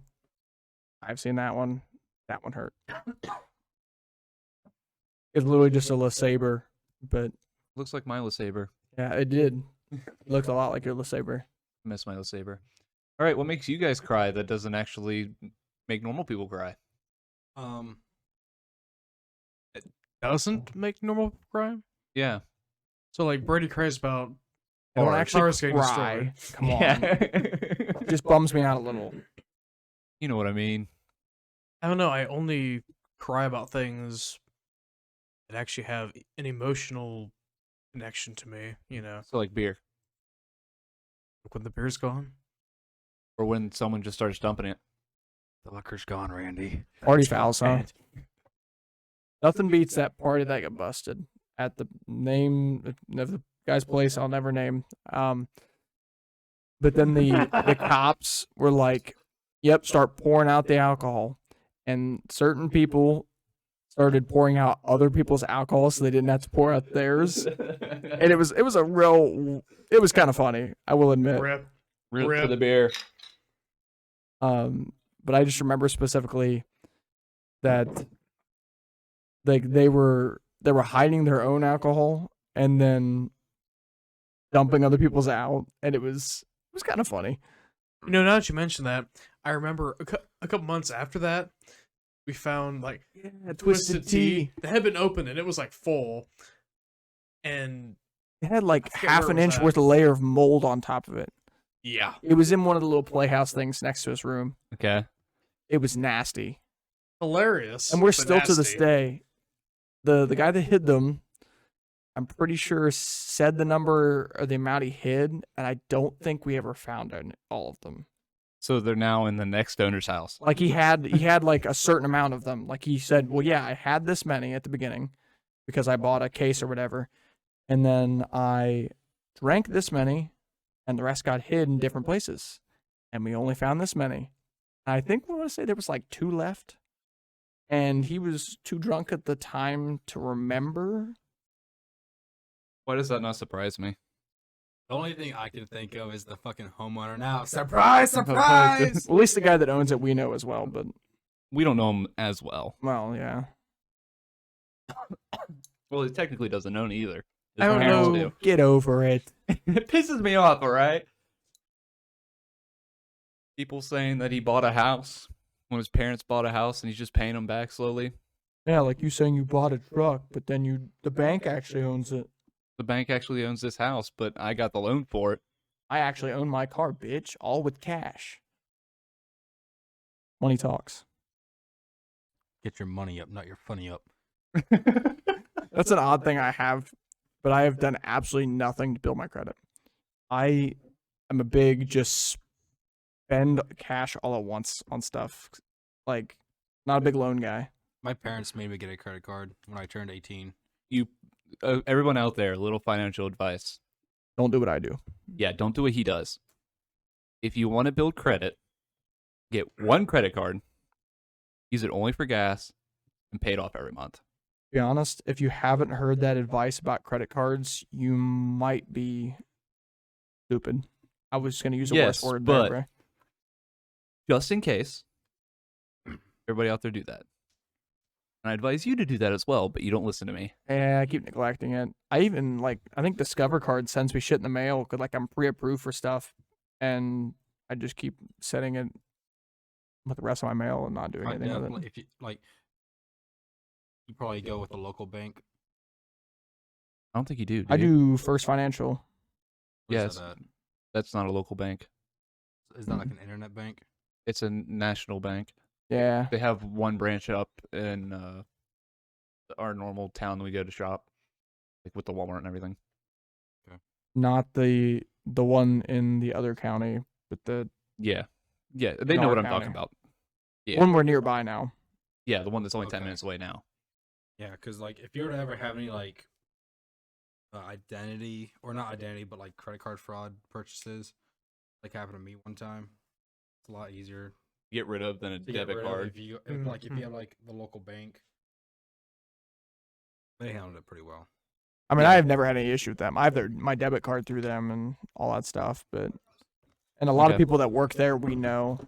I've seen that one. That one hurt. It's literally just a LeSabre, but Looks like my LeSabre. yeah, it did. It looked a lot like your LeSabre. I miss my LeSabre. All right, what makes you guys cry that doesn't actually make normal people cry? Doesn't make normal crime. Yeah. So like Brady cries about I don't cars actually getting cry. destroyed. Come on. Yeah. Just bums me out a little. You know what I mean. I don't know. I only cry about things that actually have an emotional connection to me. You know, So like beer. like when the beer's gone. Or when someone just starts dumping it. The liquor's gone, Randy. Party fouls, huh? Nothing beats that party that got busted at the name of the guy's place I'll never name. But then the cops were like, "Yep, start pouring out the alcohol," and certain people started pouring out other people's alcohol so they didn't have to pour out theirs. And it was kind of funny, I will admit. Rip. Rip Rip. for the beer. But I just remember specifically that they were hiding their own alcohol and then dumping other people's out, and it was kind of funny. You know, now that you mention that, I remember a couple months after that, we found like Yeah, Twisted Tea that had been opened and it was like full, and It had like I forget half where an it was inch at. worth of layer of mold on top of it. yeah, It was in one of the little playhouse things next to his room. Okay. It was nasty. hilarious. And we're but still to this nasty. day. The guy that hid them, I'm pretty sure said the number or the amount he hid, and I don't think we ever found all of them. So they're now in the next owner's house. Like he had like a certain amount of them. Like he said, well, yeah, I had this many at the beginning because I bought a case or whatever, and then I drank this many, and the rest got hid in different places, and we only found this many. I think we want to say there was like 2 left, and he was too drunk at the time to remember. Why does that not surprise me? The only thing I can think of is the fucking homeowner now. Surprise, surprise! Well, at least the guy that owns it we know as well, but We don't know him as well. well, yeah. Well, he technically doesn't own it either. His I don't parents know. do. Get over it. It pisses me off, all right? People saying that he bought a house when his parents bought a house and he's just paying them back slowly. Yeah, like you saying you bought a truck, but then the bank actually owns it. The bank actually owns this house, but I got the loan for it. I actually own my car, bitch, all with cash. Money talks. Get your money up, not your funny up. That's an odd thing I have, but I have done absolutely nothing to build my credit. I am a big just spend cash all at once on stuff. Like, not a big loan guy. My parents made me get a credit card when I turned 18. Everyone out there, little financial advice. Don't do what I do. Yeah, don't do what he does. If you want to build credit, get one credit card, use it only for gas, and pay it off every month. To be honest, if you haven't heard that advice about credit cards, you might be stupid. I was going to use a Yes, worse word but- there, bro. Just in case, everybody out there do that. And I advise you to do that as well, but you don't listen to me. Yeah, I keep neglecting it. I even I think Discover Card sends me shit in the mail because I'm pre-approved for stuff, and I just keep setting it with the rest of my mail and not doing Right anything now, with it. if you you probably go with the local bank. I don't think you do. I you? do First Financial. Where's Yes. that That's not a local bank. at? Is that like an internet bank? It's a national bank. Yeah, They have one branch up in our normal town that we go to shop, like with the Walmart and everything. not the one in the other county, but the Yeah, they In know our what I'm talking county. about. Yeah. one we're nearby now. Yeah, the one that's only 10 Okay. minutes away now. Yeah, because like if you were to ever have any like identity or not identity, but like credit card fraud purchases, like happened to me one time, it's a lot easier Get rid of than a to get debit rid of card. if you if you have like the local bank. They handled it pretty well. I mean, Yeah. I have never had any issue with them. I have my debit card through them and all that stuff, and a lot of Okay. people that work there we know.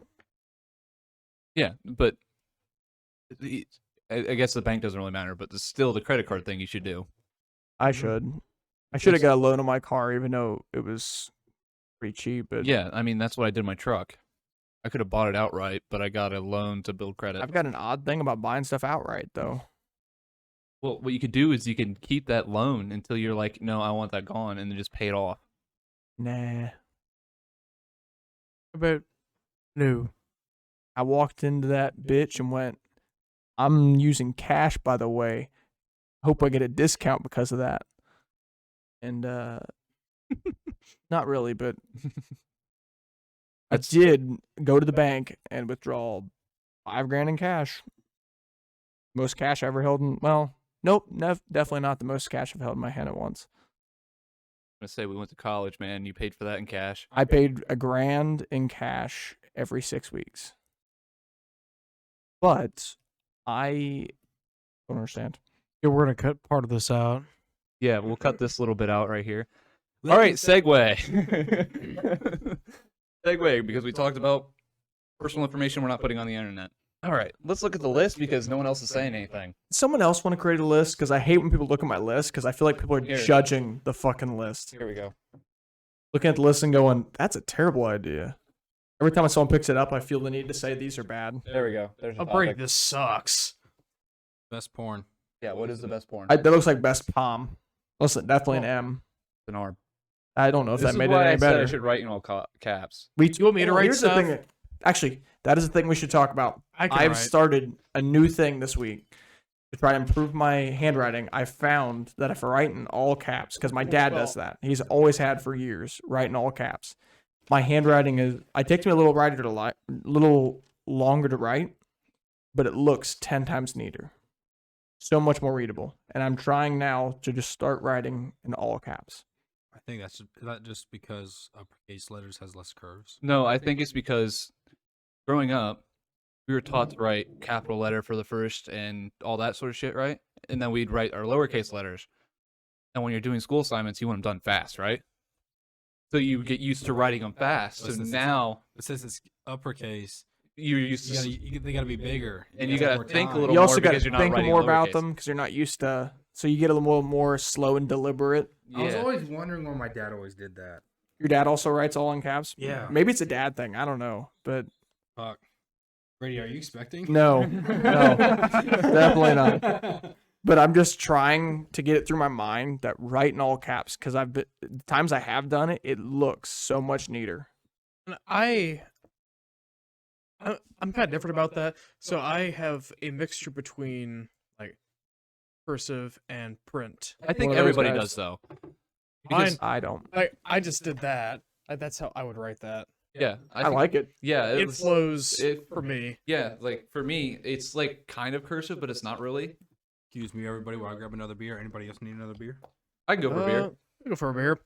Yeah, but I guess the bank doesn't really matter, but still the credit card thing you should do. I should have got a loan on my car, even though it was pretty cheap. But Yeah, I mean, that's what I did in my truck. I could have bought it outright, but I got a loan to build credit. I've got an odd thing about buying stuff outright, though. Well, what you could do is you can keep that loan until you're like, no, I want that gone, and then just pay it off. Nah. About no. I walked into that bitch and went, I'm using cash, by the way. Hope I get a discount because of that. And not really, but I That's- did go to the bank and withdraw $5,000 in cash. Most cash I ever held in, well, nope, definitely not the most cash I've held in my hand at once. I'm gonna say we went to college, man. You paid for that in cash. I paid $1,000 in cash every 6 weeks. But I don't understand. Yeah, we're gonna cut part of this out. Yeah, we'll cut this little bit out right here. All right, segue. Segue, because we talked about personal information we're not putting on the internet. All right, let's look at the list because no one else is saying anything. Someone else want to create a list? Because I hate when people look at my list because I feel like people are Here. judging the fucking list. Here we go. Looking at the list and going, that's a terrible idea. Every time someone picks it up, I feel the need to say these are bad. There we go. There's a I'll break topic. this sucks. Best porn. Yeah, what is the best porn? That looks like best palm. Listen, definitely an M. An arm. I don't know if This that is made it why any I said better. I should write in all caps. You want me to write here's the stuff? thing. Actually, that is the thing we should talk about. I can I've write. started a new thing this week to try to improve my handwriting. I found that if I write in all caps, because my dad does that, he's always had for years, write in all caps. My handwriting it takes me a little longer to write, but it looks 10 times neater. So much more readable. And I'm trying now to just start writing in all caps. I think that's just because uppercase letters has less curves. No, I think it's because growing up, we were taught to write capital letter for the first and all that sort of shit, right? And then we'd write our lowercase letters. And when you're doing school assignments, you want them done fast, right? So you get used to writing them fast. So Listen, now It says it's uppercase. you're used to, They gotta be bigger. and you gotta think a little You also more got because to you're not think writing more about lowercase. them because you're not used to. So you get a little more slow and deliberate. I was Yeah. always wondering why my dad always did that. Your dad also writes all in caps. Yeah. Maybe it's a dad thing. I don't know, but Fuck. Brady, are you expecting? no, no, definitely not. But I'm just trying to get it through my mind that write in all caps because the times I have done it, it looks so much neater. And I'm kind of different about that. So I have a mixture between like cursive and print. I think One of those everybody guys. does though. Mine, Because I don't. I just did that. That's how I would write that. yeah, I think- like it. Yeah, It was- flows it- for me. Yeah, like for me, it's like kind of cursive, but it's not really. Excuse me, everybody, while I grab another beer. Anybody else need another beer? I can go for beer. I'll go for a beer.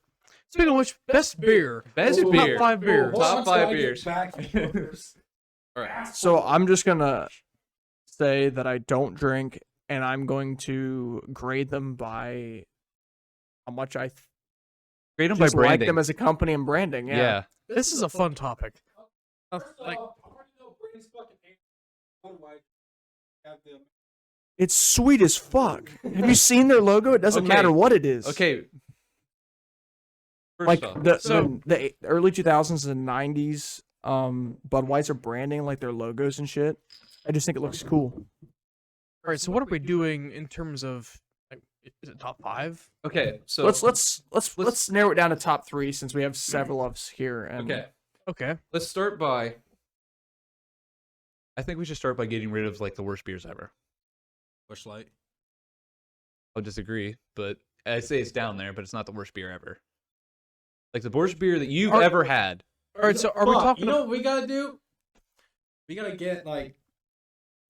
Speaking of which, best beer. Best Top beer. 5 beers. Top 5 beers. All All right. So I'm just gonna say that I don't drink, and I'm going to grade them by how much I Grade them by just like branding. them as a company and branding. yeah. This is a fun topic. Like, It's sweet as fuck. Have you seen their logo? It doesn't Okay. matter what it is. Okay. First Like off, the early 2000s and 90s, Budweiser branding, like their logos and shit. I just think it looks cool. all right. So what are we doing in terms of like, is it top 5? okay, so Let's narrow it down to top 3 since we have several of us here. And okay, Okay. let's start by. I think we should start by getting rid of like the worst beers ever. Bush Light. I'll disagree, but I say it's down there, but it's not the worst beer ever. Like the worst beer that you've Are- ever had. All right. So are we talking? You know what we gotta do? We gotta get like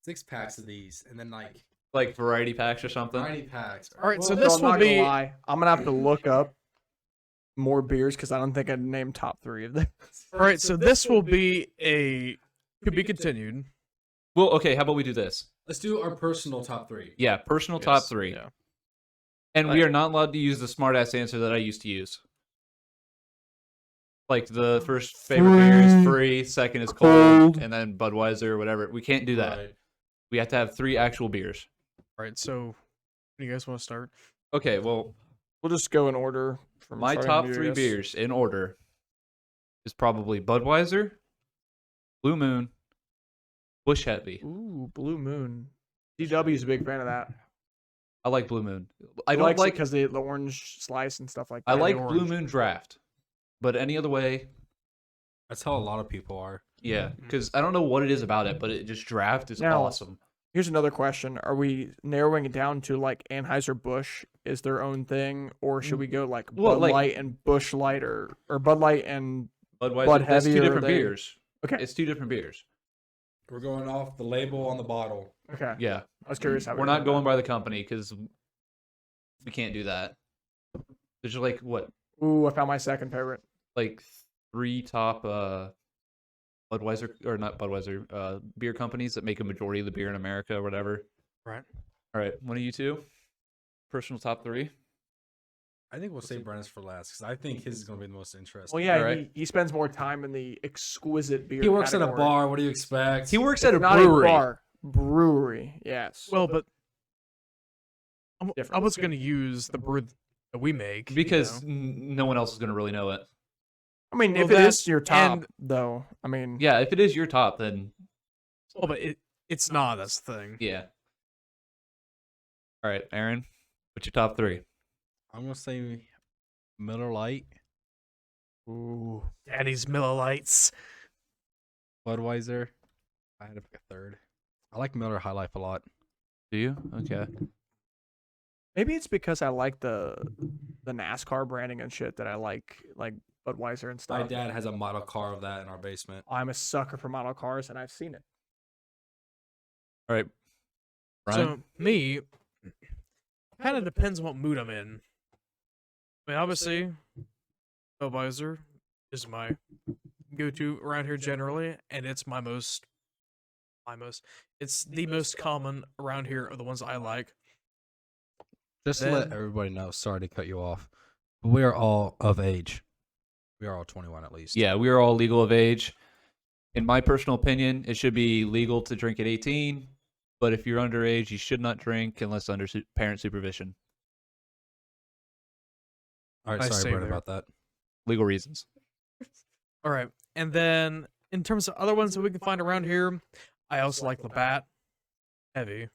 6 packs of these, and then like Like variety packs or something. 90 packs. All right, so So this I'm will not gonna be- lie. I'm gonna have to look up more beers because I don't think I'd name top 3 of them. All right. So this will be a to be continued. Well, okay, how about we do this? Let's do our personal top 3. Yeah, personal top Yes, 3. Yeah. And we are not allowed to use the smartass answer that I used to use. Like the first favorite beer is free, second is cold, and then Budweiser or whatever. We can't do that. Right. We have to have 3 actual beers. All right. So, do you guys want to start? Okay, well, We'll just go in order. From my starting top to 3 yes. beers in order is probably Budweiser, Blue Moon, Busch Heavy. Ooh, Blue Moon. DW is a big fan of that. I like Blue Moon. I He don't likes like because the orange slice and stuff like that. I the like Blue orange. Moon Draft, but any other way, That's how a lot of people are. yeah, because I don't know what it is about it, but it just Draft is Now- awesome. Here's another question: are we narrowing it down to like Anheuser-Busch is their own thing, or should we go like Well, Bud like- Light and Busch Light, or Bud Light and Budweiser, Bud that's Heavy, 2 or different they- beers. Okay. It's 2 different beers. We're going off the label on the bottle. okay? Yeah, I was curious how we're not going by the company because we can't do that. There's like what, Ooh, I found my second favorite. like 3 top Budweiser or not Budweiser beer companies that make a majority of the beer in America or whatever. Right. All right, one of you two, personal top 3. I think we'll save Brenna's for last because I think his is going to be the most interesting. Well, yeah, Alright. he spends more time in the exquisite beer. He works at a category. bar. What do you expect? He works at a Not brewery. bar, brewery. Yes. Well, but I Different. was gonna use the brew that we make Because you know. no one else is gonna really know it. I mean, well, if it that- is your top, and- though, I mean, Yeah, if it is your top, then Well, but it's not. That's the thing. yeah. All right, Aaron, what's your top 3? I'm going to say Miller Lite, Ooh, Daddy's Miller Lights. Budweiser. I had to pick a third. I like Miller High Life a lot. Do you? Okay. maybe it's because I like the NASCAR branding and shit that I like Budweiser and My stuff. dad has a model car of that in our basement. I'm a sucker for model cars, and I've seen it. All right, Brian. So me, kind of depends on what mood I'm in. I mean, obviously, Budweiser is my go-to around here generally, and it's it's the most common around here of the ones I like. Just to let Then- everybody know, sorry to cut you off, but we are all of age. We are all 21 at least. Yeah, we are all legal of age. In my personal opinion, it should be legal to drink at 18, but if you're underage, you should not drink unless under parent supervision. All right, I sorry, stay Brett, there. about that. Legal reasons. All right, and then in terms of other ones that we can find around here, I also like Labatt Heavy.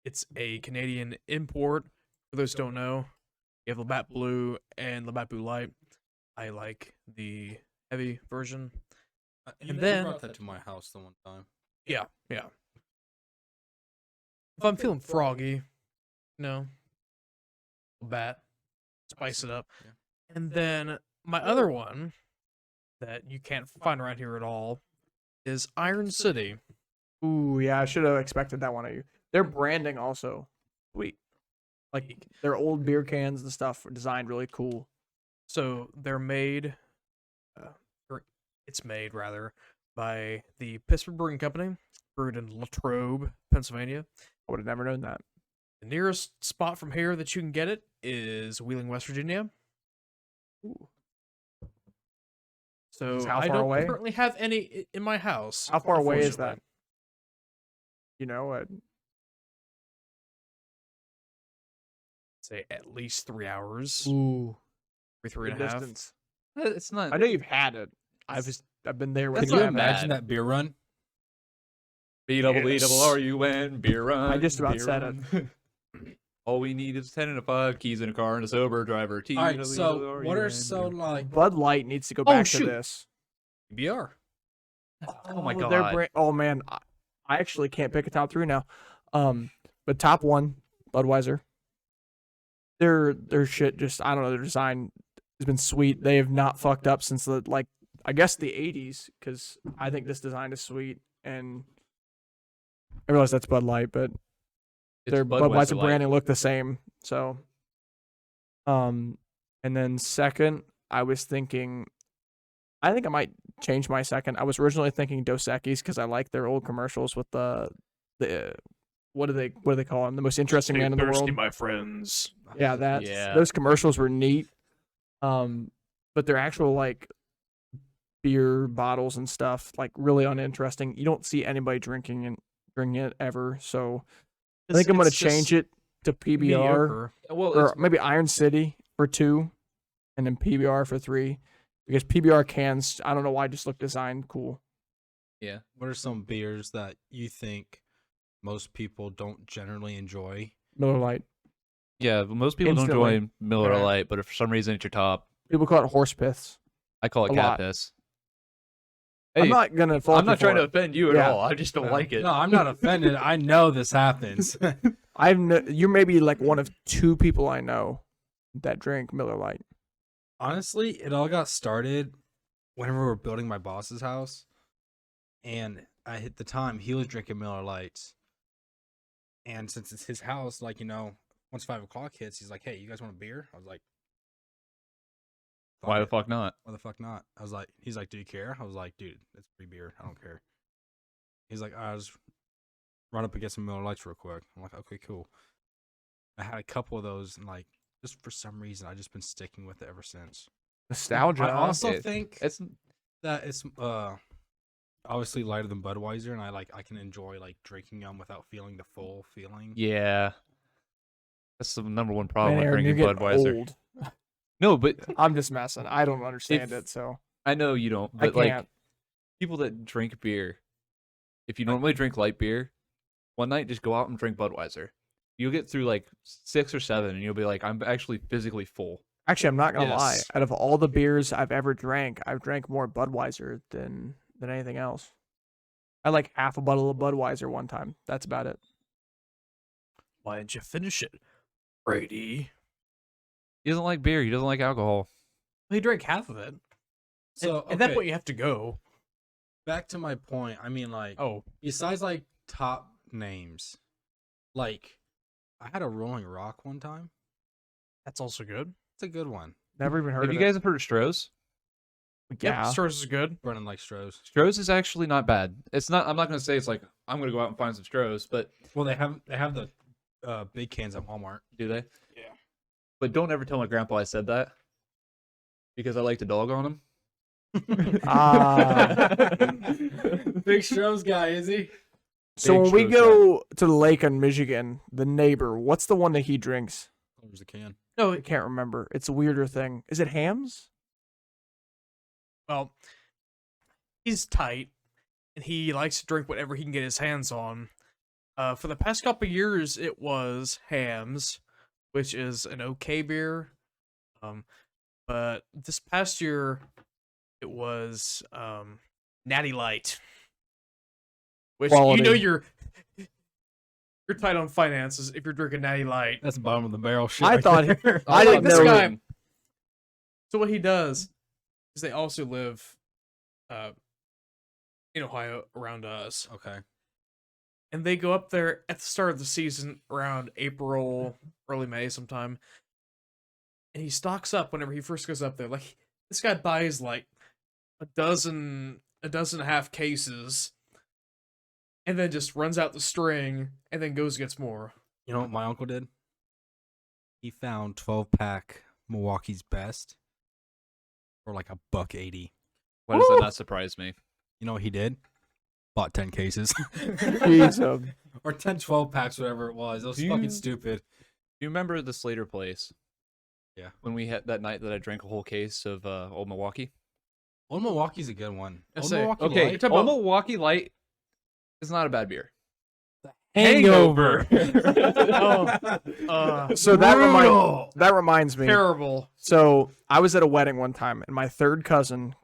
It's a Canadian import. For those who don't know, you have Labatt Blue and Labatt Blue Light. I like the heavy version. You then- brought that to my house the one time. Yeah. If I'm feeling froggy, Labatt, spice it up. Yeah. And then my other one that you can't find around here at all is Iron City. Ooh, yeah, I should have expected that one of you. Their branding also sweet. Like their old beer cans and stuff were designed really cool. So they're made, or it's made rather, by the Pittsburgh Brewing Company, brewed in Latrobe, Pennsylvania. I would have never known that. The nearest spot from here that you can get it is Wheeling, West Virginia. Ooh. So How I far don't away? currently have any in my house. How far away is that? unfortunately. You know, Say at least 3 hours. ooh, Three good and a half. distance. It's not. I know you've had it. I've been there with That's Can you not bad. imagine that beer run? B-double-E-double-R-U-N, beer run. I just about beer said run. All we need is 10 and a 5, keys in a car, and a sober driver. All right, so what are so like Bud Light needs to go Oh, back to shoot. this. BR? Oh my Their god. oh man, I actually can't pick a top 3 now. But top 1, Budweiser. Their shit just, I don't know, their design has been sweet. They have not fucked up since the I guess the 80s, because I think this design is sweet, and I realize that's Bud Light, but It's their Budweiser Light. branding look the same. So, and then second, I think I might change my second. I was originally thinking Dos Equis because I like their old commercials with the what do they call him? The most interesting man in the world. my friends. Yeah, Yeah. those commercials were neat. But their actual beer bottles and stuff really uninteresting. You don't see anybody drinking it ever. So I think I'm gonna change it to PBR Mediocre. Well, or maybe Iron City for 2, and then PBR for 3. Because PBR cans, I don't know why, just look designed cool. yeah. What are some beers that you think most people don't generally enjoy? Miller Lite. Yeah, but most people Instantly. don't enjoy Miller Yeah. Lite, but if for some reason it's your top, People call it horse piths. I call it A cat lot. piss. I'm Hey, not gonna fault I'm you not trying for to it. offend you at Yeah. all. I just don't like it. No, I'm not offended. I know this happens. You're maybe one of 2 people I know that drink Miller Lite. Honestly, it all got started whenever we were building my boss's house, and I hit the time he was drinking Miller Lights, and since it's his house, once 5 o'clock hits, he's like, "Hey, you guys want a beer?" I was like, Why the it. fuck not? Why the fuck not?" He's like, "Do you care?" I was like, "Dude, it's free beer. I don't care." He's like, "I'll just run up and get some Miller Lights real quick." I'm like, "Okay, cool." I had a couple of those, and just for some reason I just been sticking with it ever since. Nostalgia. I also It- think It's that it's obviously lighter than Budweiser, and I can enjoy like drinking them without feeling the full feeling. yeah. That's the number one problem Man, with Aaron, you're drinking getting Budweiser. old. No, but I'm just messing. I don't understand If- it, so I know you don't. I But like can't. people that drink beer, if you normally drink light beer, one night just go out and drink Budweiser. You'll get through like 6 or 7, and you'll be like, I'm actually physically full. Actually, I'm not gonna lie. Yes. Out of all the beers I've ever drank, I've drank more Budweiser than anything else. I like half a bottle of Budweiser one time. That's about it. Why didn't you finish it, Brady? He doesn't like beer. He doesn't like alcohol. He drank half of it. So At that okay, point, you have to go. back to my point. I mean, like, Oh, besides like top names, like I had a Rolling Rock one time. that's also good. It's a good one. Never even heard Have of you it. guys heard of Stroh's? Yeah. Yep, Stars is good. Brennan likes Stroh's. Stroh's is actually not bad. It's not. I'm not gonna say it's like I'm gonna go out and find some Stroh's, but Well, they have the big cans at Walmart. do they? Yeah. But don't ever tell my grandpa I said that because I like to dog on him. Ah. Big Stroh's guy, is he? So Big when we Stroh's go to the lake in Michigan, the neighbor, what's the one that he drinks? There's a can. No, I can't remember. It's a weirder thing. Is it Hams? well, he's tight, and he likes to drink whatever he can get his hands on. For the past couple years, it was Hams, which is an okay beer. But this past year, it was Natty Light, which you know Quality. you're tight on finances if you're drinking Natty Light. That's bottom of the barrel shit. I right thought there. I didn't this know. guy. So what he does is they also live in Ohio around us. Okay. And they go up there at the start of the season around April, early May sometime. And he stocks up whenever he first goes up there. Like this guy buys like a dozen and a half cases and then just runs out the string and then goes and gets more. You know what my uncle did? He found 12-pack Milwaukee's Best for like $1.80. Why does that Woo! not surprise me? You know what he did? Bought 10 cases. Jeez, or 10 12-packs, whatever it was. It was Do fucking you- stupid. Do you remember the Slater place? Yeah. When we had that night that I drank a whole case of Old Milwaukee. Old Milwaukee's a good one. I Old say, Milwaukee Okay, Light? talking Old about- Milwaukee Light is not a bad beer. Hangover. So that reminds me. Terrible. So I was at a wedding one time, and my third cousin,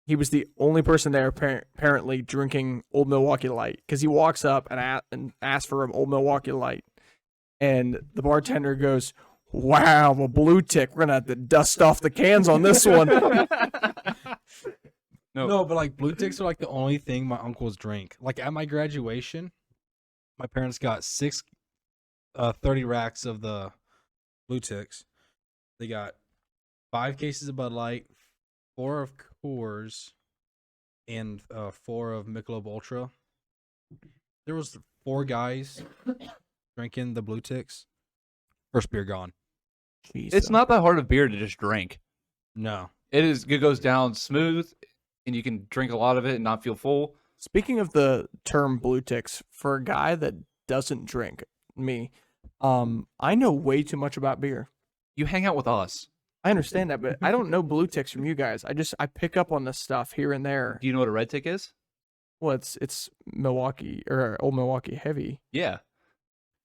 he was the only person there apparently drinking Old Milwaukee Light because he walks up and asks for an Old Milwaukee Light, and the bartender goes, "Wow, a blue tick. We're gonna have to dust off the cans on this one." No, but like blue ticks are like the only thing my uncles drink. Like at my graduation, my parents got 30 racks of the blue ticks. They got 5 cases of Bud Light, 4 of Coors, and 4 of Michelob Ultra. There was 4 guys drinking the blue ticks. First beer gone. It's not that hard of beer to just drink. No. It goes down smooth, and you can drink a lot of it and not feel full. Speaking of the term blue ticks, for a guy that doesn't drink, me, I know way too much about beer. You hang out with us. I understand that, but I don't know blue ticks from you guys. I pick up on this stuff here and there. Do you know what a red tick is? Well, it's Milwaukee or Old Milwaukee Heavy. Yeah.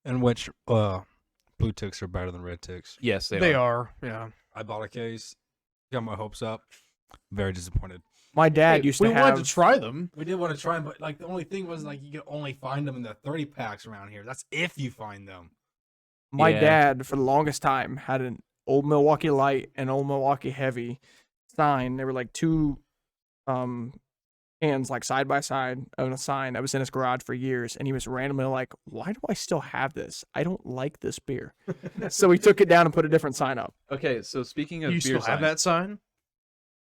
And which blue ticks are better than red ticks? Yes, They are. Yeah. I bought a case, got my hopes up. Very disappointed. My dad Hey, used we to wanted have. to try them. We did want to try them, but like the only thing was like you could only find them in the 30 packs around here. That's if you find them. My Yeah. dad, for the longest time, had an Old Milwaukee Light and Old Milwaukee Heavy sign. They were like two cans, like side by side, on a sign that was in his garage for years. And he was randomly like, "Why do I still have this? I don't like this beer." So he took it down and put a different sign up. Okay, so speaking of You beer still have signs, that sign?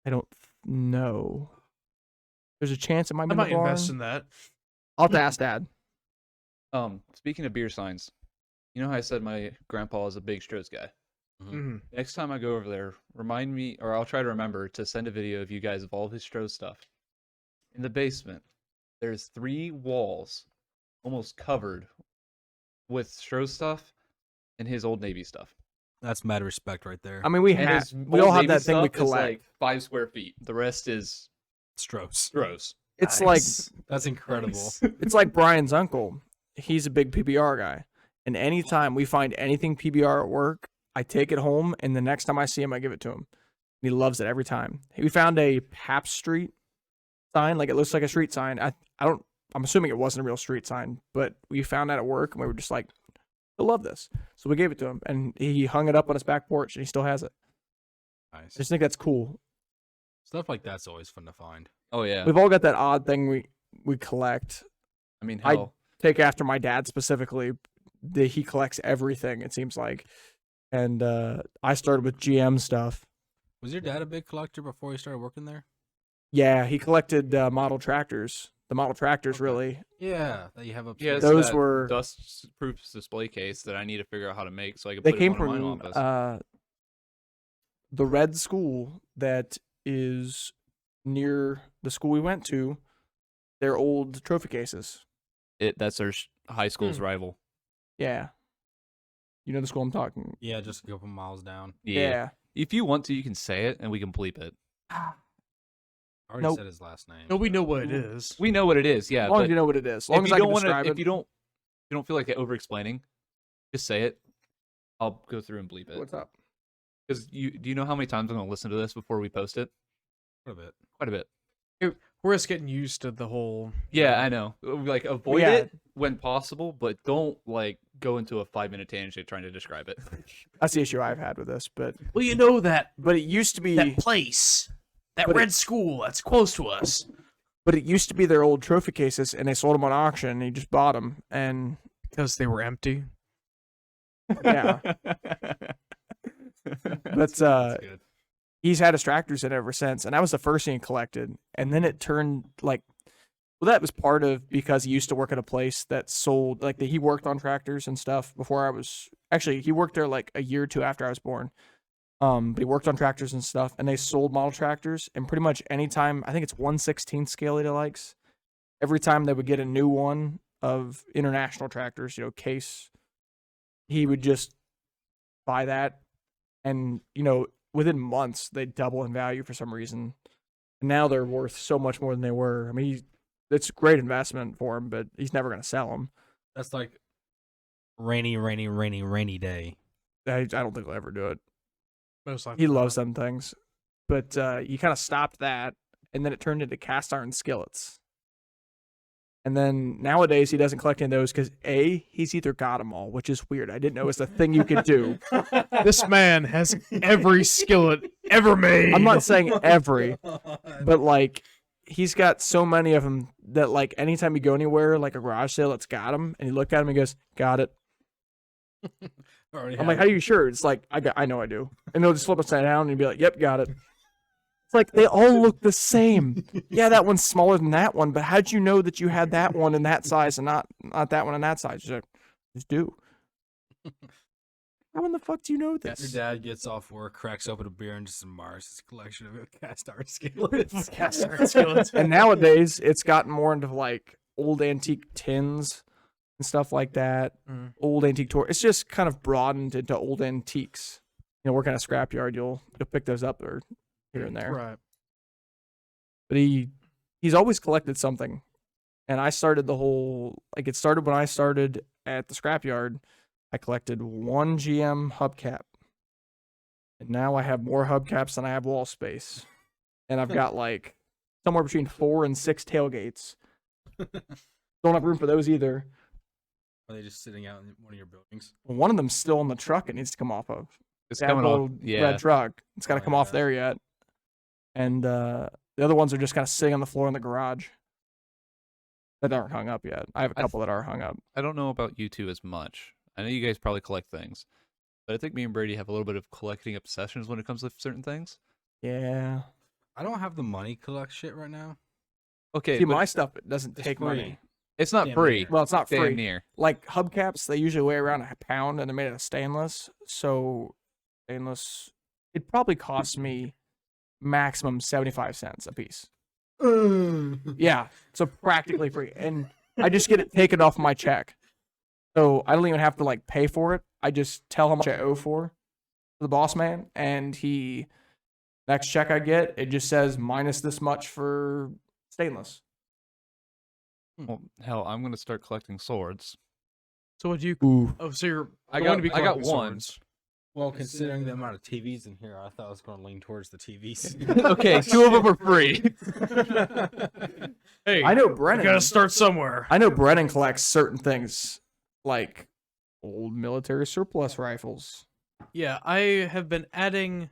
I don't know. There's a chance it might be I in might the barn. invest in that. I'll have to ask Dad. speaking of beer signs, you know how I said my grandpa is a big Stroh's guy? Mhm. Next time I go over there, remind me, or I'll try to remember to send a video of you guys of all of his Stroh stuff. In the basement, there's 3 walls almost covered with Stroh stuff and his Old Navy stuff. That's mad respect right there. I mean, we And have his we Old all have Navy that thing we stuff is, collect. like 5 square feet. The rest is Strohs. Strohs. It's That's incredible. it's like Brian's uncle. He's a big PBR guy, and anytime we find anything PBR at work, I take it home, and the next time I see him, I give it to him. He loves it every time. We found a Pap Street sign, like it looks like a street sign. I'm assuming it wasn't a real street sign, but we found that at work, and we were just like, I love this. So we gave it to him, and he hung it up on his back porch, and he still has it. I Nice. just think that's cool. Stuff like that's always fun to find. Oh yeah. We've all got that odd thing we collect. I mean, I- hell, Take after my dad specifically. He collects everything, it seems like. And I started with GM stuff. Was your dad a big collector before he started working there? Yeah, he collected model tractors. The model tractors, Okay. really. Yeah, that you have up. yeah, it's Those that were- dust-proof display case that I need to figure out how to make so I can They put it came in one of from my office. the Red School that is near the school we went to. Their old trophy cases. That's their high school's rival. Yeah. You know the school I'm talking. Yeah, just a couple miles down. Yeah. If you want to, you can say it and we can bleep it. I already Nope. said his last name. No, we know what it is. We know what it is, yeah. As long as but you know what it is. As long if as you I don't can want describe to, it. if you don't feel like over explaining, just say it. I'll go through and bleep it. What's up? Because do you know how many times I'm gonna listen to this before we post it? A bit. Quite a bit. We're just getting used to the whole. Yeah, I know. Like avoid Yeah. it when possible, but don't like go into a 5-minute tangent trying to describe it. That's the issue I've had with this, but Well, you know that it used to be place, that But it- red school that's close to us. but it used to be their old trophy cases, and they sold them on auction. And he just bought them, and Because they were empty. yeah, but That's good. he's had his tractors in it ever since, and that was the first thing he collected. And then it turned like, well, that was part of because he used to work at a place that sold like he worked on tractors and stuff before I was actually he worked there like a year or two after I was born. But he worked on tractors and stuff, and they sold model tractors. And pretty much anytime, I think it's 1/16 scale that he likes. Every time they would get a new one of international tractors, case, he would just buy that, and within months they double in value for some reason. And now they're worth so much more than they were. I mean, it's a great investment for him, but he's never going to sell them. That's like rainy day. I don't think he'll ever do it. Most likely. He loves them things. But you kind of stopped that, and then it turned into cast iron skillets. And then nowadays he doesn't collect any of those because he's either got them all, which is weird. I didn't know it was a thing you could do. This man has every skillet ever made. I'm not saying every, but like he's got so many of them that like anytime you go anywhere, like a garage sale that's got them, and you look at him and he goes, "Got it." I'm like, "How are you sure?" It's like, I know I do. And they'll just flip upside down and you'd be like, "Yep, got it." It's like they all look the same. Yeah, that one's smaller than that one, but how'd you know that you had that one in that size and not that one in that size? Just do. How in the fuck do you know Your this? dad gets off work, cracks open a beer, and just admires his collection of cast iron skillets. Cast iron skillets. And nowadays, it's gotten more into like old antique tins and stuff like that. Mm. Old antique tour. It's just kind of broadened into old antiques. Working at a scrapyard, you'll pick those up or here and there. Right. But he's always collected something. And I started the whole it started when I started at the scrapyard. I collected one GM hubcap. And now I have more hubcaps than I have wall space. And I've got like somewhere between 4 and 6 tailgates. Don't have room for those either. Are they just sitting out in one of your buildings? One of them's still on the truck it needs to come off of. It's That coming off. old Yeah. red truck. It's got to Oh, come off yeah. there yet. And the other ones are just kind of sitting on the floor in the garage that aren't hung up yet. I have a I couple that are hung up. I don't know about you two as much. I know you guys probably collect things, but I think me and Brady have a little bit of collecting obsessions when it comes to certain things. Yeah. I don't have the money to collect shit right now. Okay, See, but my stuff it doesn't It's take free. money. it's not Damn free. near. Well, it's not Damn free. near. Like hubcaps, they usually weigh around a pound and they're made out of stainless. So stainless. It probably cost me maximum 75 cents a piece. Yeah, so practically free, and I just get it taken off my check, so I don't even have to like pay for it. I just tell how much I owe for the boss man, and he next check I get, it just says minus this much for stainless. Well, hell, I'm gonna start collecting swords. So what do you? Ooh, Oh, so you're. I going to be got collecting one. swords. Well, considering the amount of TVs in here, I thought I was going to lean towards the TVs. Okay, 2 of them are free. Hey, I know you Brennan. gotta start somewhere. I know Brennan collects certain things like old military surplus rifles. Yeah, I have been adding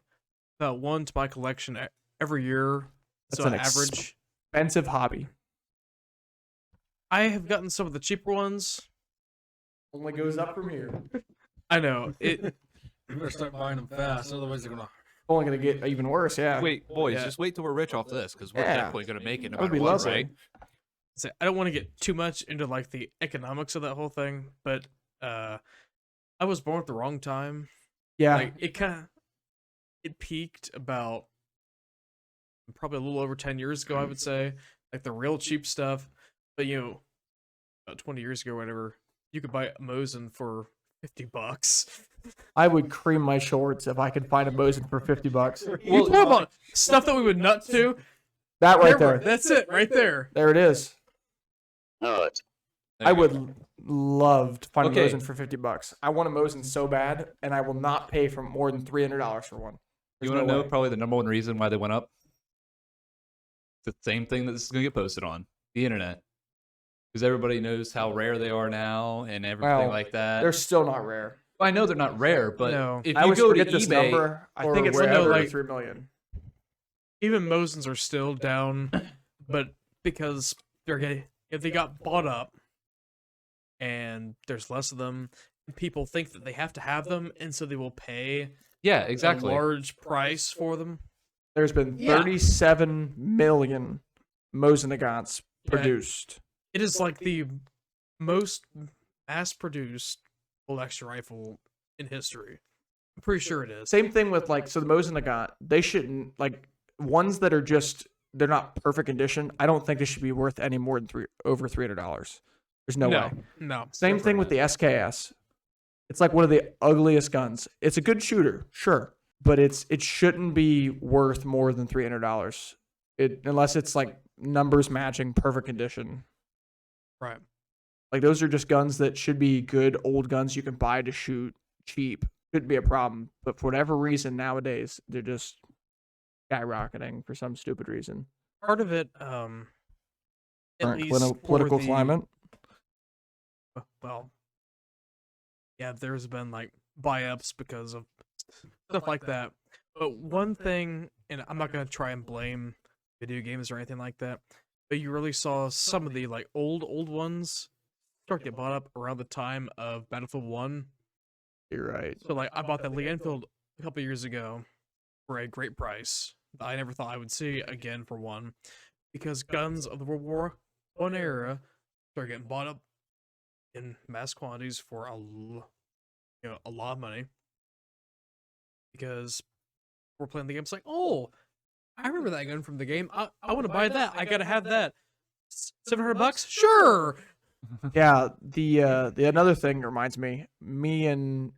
about one to my collection every year. That's So an average. Expensive hobby. I have gotten some of the cheaper ones. Only goes up from here. I know it. You better start buying them fast, otherwise they're gonna. Only gonna get even worse. Yeah. Wait, boys, Yeah. just wait till we're rich off this, because we're Yeah. definitely gonna make it no That would matter be what, lovely. right? So I don't want to get too much into like the economics of that whole thing, but I was born at the wrong time. Yeah. Like it peaked about probably a little over 10 years ago, I would say. Like the real cheap stuff. But about 20 years ago or whatever, you could buy a Mosin for $50. I would cream my shorts if I could find a Mosin for $50. Well, talk about stuff that we would nut to. That right There, there. that's it, right there. There it is. There I you would go. love to find Okay. a Mosin for $50. I want a Mosin so bad, and I will not pay for more than $300 for one. You There's want to no know way. probably the number one reason why they went up? It's the same thing that this is gonna get posted on the internet, because everybody knows how rare they are now and everything Well, like that. They're still not rare. I know they're not rare, but No. if I you always go to forget this eBay, number. I or think it's wherever, over like- 3 million. Even Mosins are still down, but because if they got bought up and there's less of them, people think that they have to have them, and so they will pay yeah, a exactly. large price for them. There's been Yeah. 37 million Mosinagants Yeah. produced. It is like the most mass-produced bolt-action rifle in history. I'm pretty sure it is. Same thing with like, so the Mosinagant, they shouldn't, like, ones that are just, they're not perfect condition, I don't think they should be worth any more than over $300. There's no way. No. Same thing with the SKS. It's like one of the ugliest guns. It's a good shooter, sure, but it shouldn't be worth more than $300. Unless it's like numbers matching, perfect condition. Right. Like those are just guns that should be good old guns you can buy to shoot cheap. Shouldn't be a problem, but for whatever reason nowadays they're just skyrocketing for some stupid reason. Part of it, at Current least for political the- climate. Well, yeah, there's been like buy-ups because of stuff like that. But one thing, and I'm not gonna try and blame video games or anything like that, but you really saw some of the like old ones start to get bought up around the time of Battlefield 1. You're right. So like I bought that Lee Enfield a couple years ago for a great price that I never thought I would see again for one, because guns of the World War I era started getting bought up in mass quantities for a lot of money, because we're playing the game. It's like, oh, I remember that gun from the game. I want to buy that. I gotta have that. $700? Sure. Yeah, the another thing reminds me and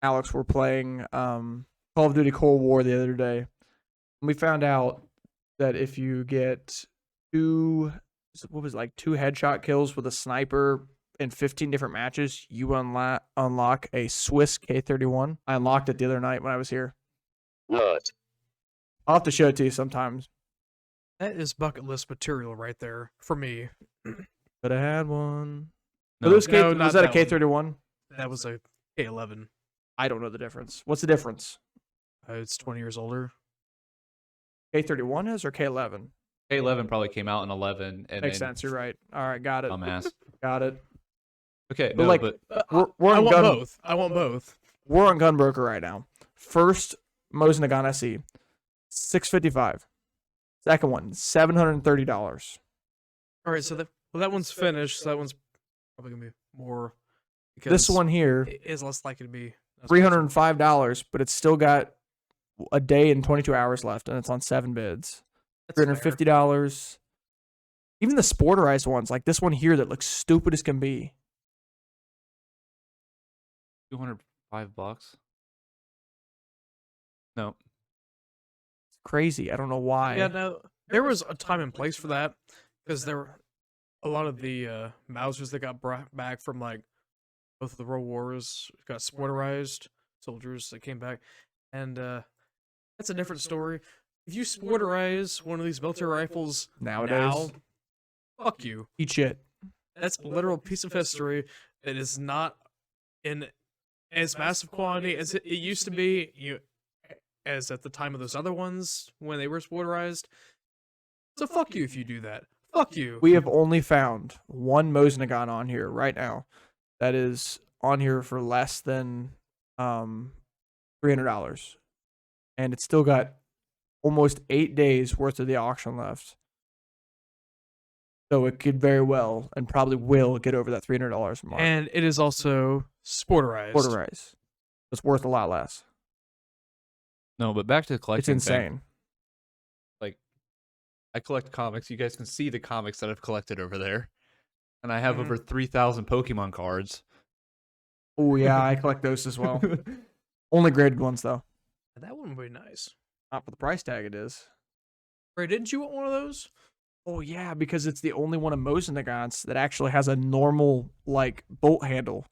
Alex were playing Call of Duty Cold War the other day. And we found out that if you get two headshot kills with a sniper in 15 different matches, you unlock a Swiss K31. I unlocked it the other night when I was here. What? I'll have to show it to you sometimes. That is bucket list material right there for me. But I had one. No, Are those no, was not that a that K31? That was a K11. I don't know the difference. What's the difference? It's 20 years older. K31 is or K11? K11 probably came out in 11, and Makes then sense. You're right. All right, got it. dumbass. Got it. Okay, But no, like, but We're I on want gun. both. I want both. We're on Gunbroker right now. First Mosin Nagant SE, $655. Second one, $730. All right, so that one's finished. So that one's probably gonna be more. Because This one here, is less likely to be That's awesome. $305, but it's still got a day and 22 hours left, and it's on 7 bids. That's fair. $350. Even the sporterized ones, like this one here that looks stupid as can be. $205. No. It's crazy. I don't know why. Yeah, no, there was a time and place for that because there were a lot of the Mausers that got brought back from like both of the world wars got sporterized soldiers that came back, and that's a different story. If you sporterize one of these military rifles Nowadays, now, fuck you. eat shit. That's a literal piece of history that is not in as massive quantity as it used to be. As at the time of those other ones when they were sporterized. So fuck you if you do that. Fuck you. We have only found one Mosin-Nagant on here right now that is on here for less than $300, and it's still got almost 8 days worth of the auction left. So it could very well and probably will get over that $300 mark. And it is also sporterized. Sporterized. It's worth a lot less. No, but back to the It's collecting thing. insane. I collect comics. You guys can see the comics that I've collected over there. And I have Mhm. over 3,000 Pokemon cards. Oh yeah, I collect those as well. Only graded ones though. That one would be nice. Not for the price tag it is. Ray, didn't you want one of those? Oh yeah, because it's the only one of Mosin-Nagants that actually has a normal like bolt handle.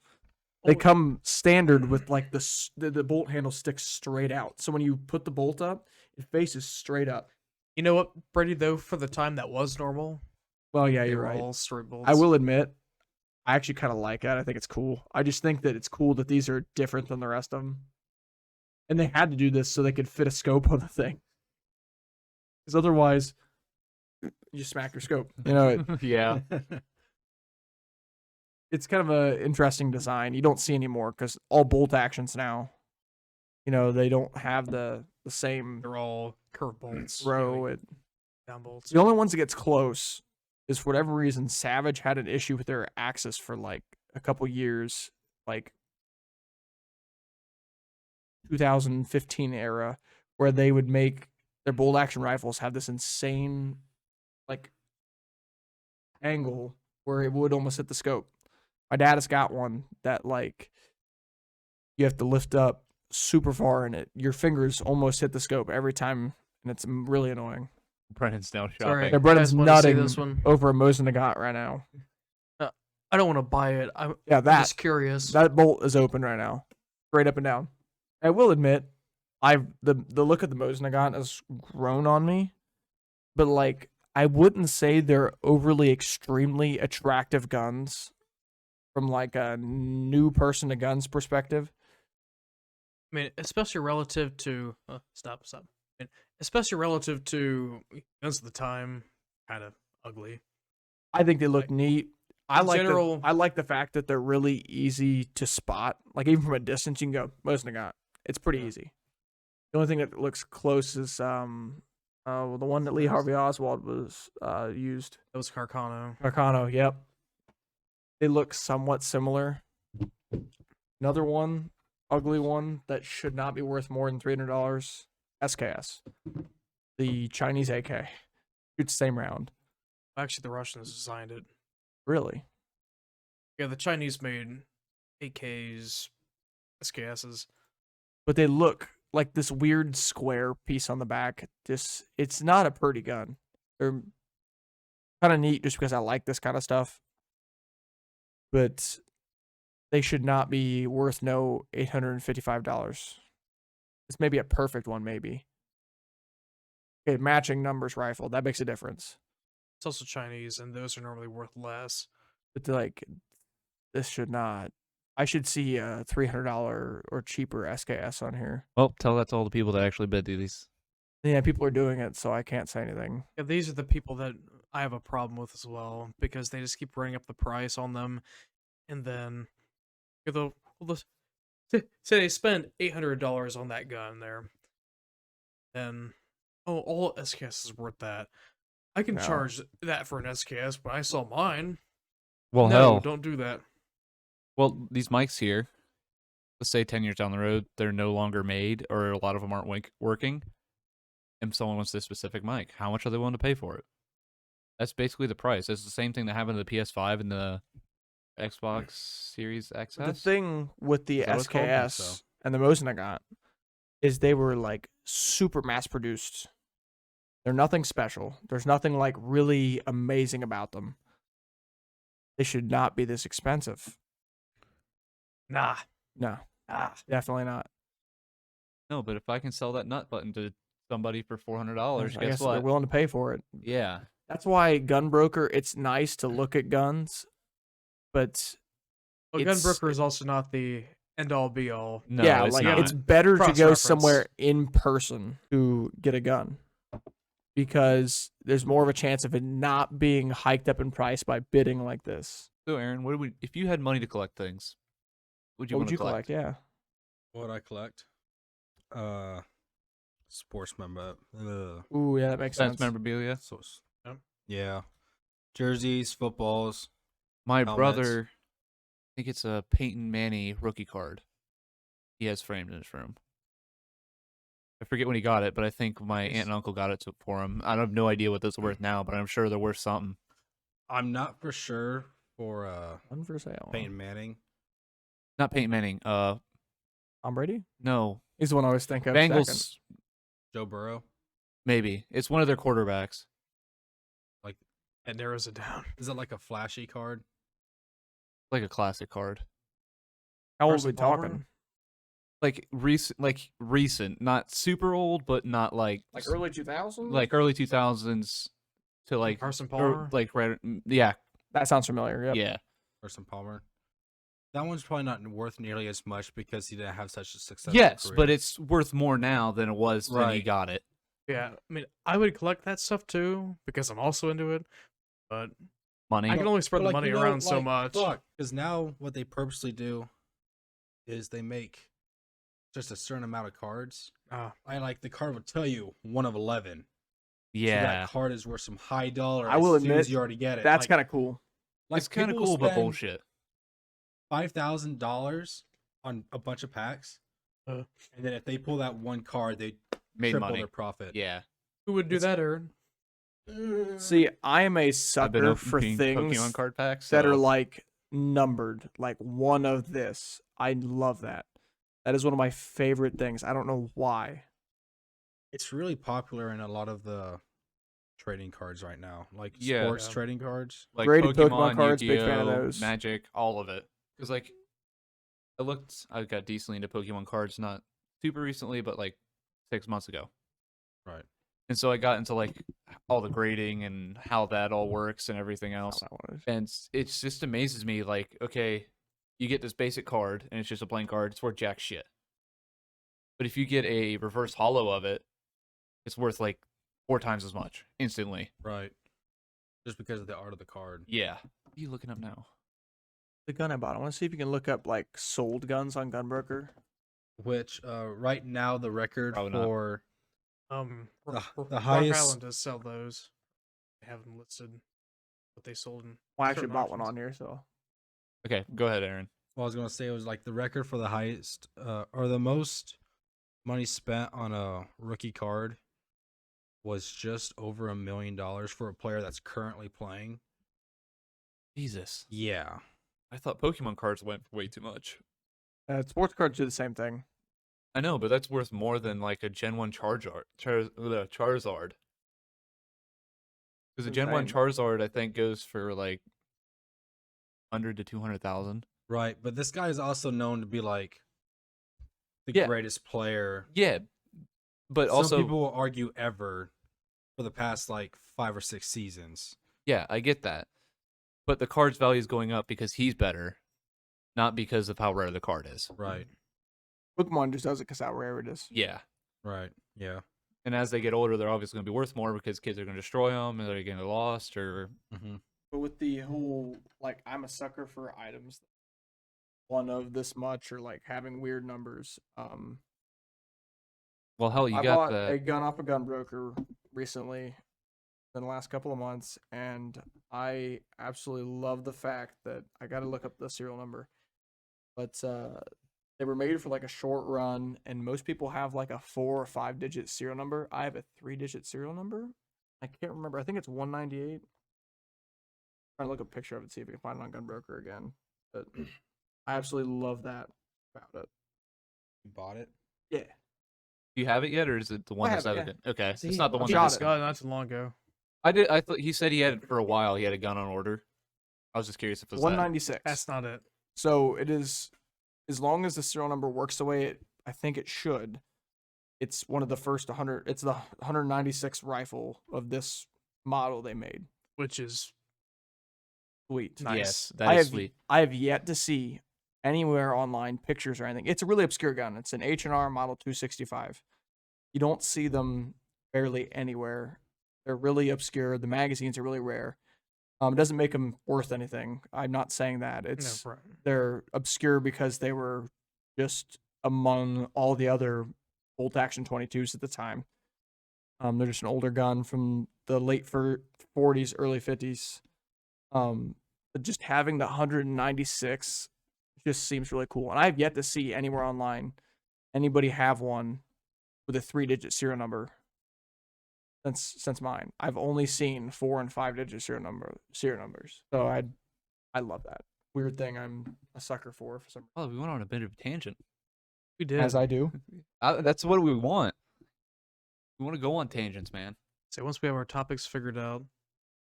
They Oh, come standard with like the bolt handle sticks straight out. So when you put the bolt up, it faces straight up. you know what, Brady, though, for the time that was normal, Well, yeah, they you're were right. all straight bolts. I will admit, I actually kind of like it. I think it's cool. I just think that it's cool that these are different than the rest of them. And they had to do this so they could fit a scope on the thing. Because otherwise, you smack your scope. You know, Yeah. it's kind of a interesting design. You don't see anymore because all bolt actions now, you know, they don't have the same They're all curved bolts. row. like And down bolts. the only ones that gets close is for whatever reason, Savage had an issue with their axis for like a couple years, like 2015 era, where they would make their bolt action rifles have this insane like angle where it would almost hit the scope. My dad has got one that like you have to lift up super far and your fingers almost hit the scope every time, and it's really annoying. Brennan's now shopping. Sorry. Yeah, Brendan's You guys wanna see nutting this one? over a Mosin-Nagant right now. I don't want to buy it. I'm Yeah, just curious. that bolt is open right now, straight up and down. I will admit, the look of the Mosin-Nagant has grown on me, but like I wouldn't say they're overly extremely attractive guns from like a new person to guns perspective. I mean, especially relative to stop. I mean, especially relative to guns at the time, kind of ugly. I think they look neat. I in like general- I like the fact that they're really easy to spot. Like even from a distance, you can go Mosin-Nagant. It's pretty Yeah. easy. The only thing that looks close is the one that Lee Harvey Oswald was used. That was Carcano. Carcano, yep. They look somewhat similar. Another one, ugly one that should not be worth more than $300. SKS, the Chinese AK. Shoots the same round. Actually, the Russians designed it. Really? Yeah, the Chinese made AKs, SKSs. But they look like this weird square piece on the back. It's not a pretty gun. They're kind of neat just because I like this kind of stuff. But they should not be worth no $855. This may be a perfect one, maybe. Okay, matching numbers rifle. That makes a difference. It's also Chinese, and those are normally worth less. But like, this should not. I should see a $300 or cheaper SKS on here. Well, tell that to all the people that actually bid these. Yeah, people are doing it, so I can't say anything. Yeah, these are the people that I have a problem with as well because they just keep running up the price on them, and then say they spend $800 on that gun there, then all SKS is worth that. I can No. charge that for an SKS, but I saw mine. Well, No, hell. don't do that. Well, these mics here, let's say 10 years down the road, they're no longer made or a lot of them aren't working, and someone wants this specific mic, how much are they willing to pay for it? That's basically the price. It's the same thing that happened to the PS5 and the Xbox Series The XS. thing with the Is that what it's called? I think SKS so. and the Mosin I got is they were like super mass produced. They're nothing special. There's nothing like really amazing about them. They should not be this expensive. Nah. No, definitely not. No, but if I can sell that nut button to somebody for $400, I guess guess they're what? willing to pay for it. Yeah. That's why Gunbroker, it's nice to look at guns, but Well, It's- Gunbroker is also not the end all be all. No, yeah, it's like not. it's better to go Cross-reference. somewhere in person to get a gun because there's more of a chance of it not being hiked up in price by bidding like this. So, Aaron, if you had money to collect things, would you What want would to you collect? collect? Yeah. What I collect? Sports member. Ooh, yeah, that makes That's sense. memorabilia. So, Yep. yeah, jerseys, footballs. My Helmets. brother, I think it's a Peyton Manning rookie card. He has framed in his room. I forget when he got it, but I think my aunt and uncle got it for him. I have no idea what those are worth now, but I'm sure they're worth something. I'm not for sure for One for sale. Peyton Manning. Not Peyton Manning. Tom Brady? No, He's the one I always think of. second. Bengals. Joe Burrow. Maybe it's one of their quarterbacks. It narrows it down. Is it like a flashy card? Like a classic card. How old are Carson we Palmer? talking? Like recent, not super old, but not like early 2000s? like early 2000s to like Carson or, Palmer. like right, yeah, That sounds familiar. Yep. yeah. Carson Palmer. That one's probably not worth nearly as much because he didn't have such a successful Yes, career. but it's worth more now than it was when he Right. got it. Yeah, I mean, I would collect that stuff too because I'm also into it, but Money. I can only spread But, the money around so much. Because now what they purposely do is they make just a certain amount of cards. Ah. I like the card will tell you 1 of 11. So Yeah, that card is worth some high dollar. I will as soon as admit, you already get it. That's Like- kind of cool. like it's kind of people cool, but spend bullshit. $5,000 on a bunch of packs, Uh. and then if they pull that one card, they Made triple money. their profit. Yeah, Who would do It's- that, Aaron? See, I am a I've been sucker for opening things Pokemon card packs that are so- like numbered, like one of this. I love that. That is one of my favorite things. I don't know why. It's really popular in a lot of the trading cards right now, like Yeah. sports Yeah. trading cards. like Graded Pokemon cards, big fan of Yu-Gi-Oh, those. Magic, all of it. Because like, I got decently into Pokemon cards, not super recently, but like 6 months ago. Right. And so I got into like all the grading and how that all works and everything else. That one is- And it just amazes me. Like, okay, you get this basic card and it's just a blank card. It's worth jack shit. But if you get a reverse hollow of it, it's worth like 4 times as much instantly. Right. Just because of the art of the card. Yeah. What are you looking up now? The gun I bought. I want to see if you can look up like sold guns on Gunbroker. Which right now the record Probably not. for The the highest- Island does sell those. They have them listed, what they sold in. Well, I actually certain bought one auctions. on here, so Okay, go ahead, Aaron. well, I was gonna say it was like the record for the highest or the most money spent on a rookie card was just over $1 million for a player that's currently playing. Jesus. Yeah. I thought Pokemon cards went for way too much. sports cards do the same thing. I know, but that's worth more than like a Gen 1 Charizard. Because a Gen 1 Insane. Charizard, I think, goes for like 100 to 200,000. Right. But this guy is also known to be like the Yeah. greatest player. Yeah, but Some also, people will argue ever for the past like 5 or 6 seasons. yeah, I get that. But the card's value is going up because he's better, not because of how rare the card is. Right. Pokemon just does it because how rare it is. Yeah. Right. Yeah. And as they get older, they're obviously going to be worth more because kids are going to destroy them, and they're going to get lost, or Mm-hmm. But with the whole like, I'm a sucker for items, one of this much or like having weird numbers. well, hell, you I got bought the a gun off a Gunbroker recently in the last couple of months, and I absolutely love the fact that I got to look up the serial number. But They were made for like a short run, and most people have like a 4 or 5 digit serial number. I have a 3-digit serial number. I can't remember. I think it's 198. Trying to look a picture of it, see if we can find it on Gunbroker again. But I absolutely love that about it. You bought it? Yeah. Do you have it yet, or is it the one I that's have it, out of it? Okay, See, it's not the I one shot that it. Got it not too long ago. I did. I thought he said he had it for a while. He had a gun on order. I was just curious if it was that. 196. That's not it. So it is, as long as the serial number works the way I think it should, it's one of the first 100. It's the 196th rifle of this model they made. Which is Sweet. nice. Yes, I that is have sweet. I have yet to see anywhere online pictures or anything. It's a really obscure gun. It's an H&R Model 265. You don't see them barely anywhere. They're really obscure. The magazines are really rare. It doesn't make them worth anything. I'm not saying that. It's No, right. they're obscure because they were just among all the other bolt action 22s at the time. They're just an older gun from the late 40s, early 50s. But just having the 196 just seems really cool. And I have yet to see anywhere online anybody have one with a 3-digit serial number since mine. I've only seen 4 and 5-digit serial numbers. So I love that. Weird thing I'm a sucker for some Oh, we went on a bit of a tangent. We did. as I do. That's what we want. We want to go on tangents, man. So once we have our topics figured out,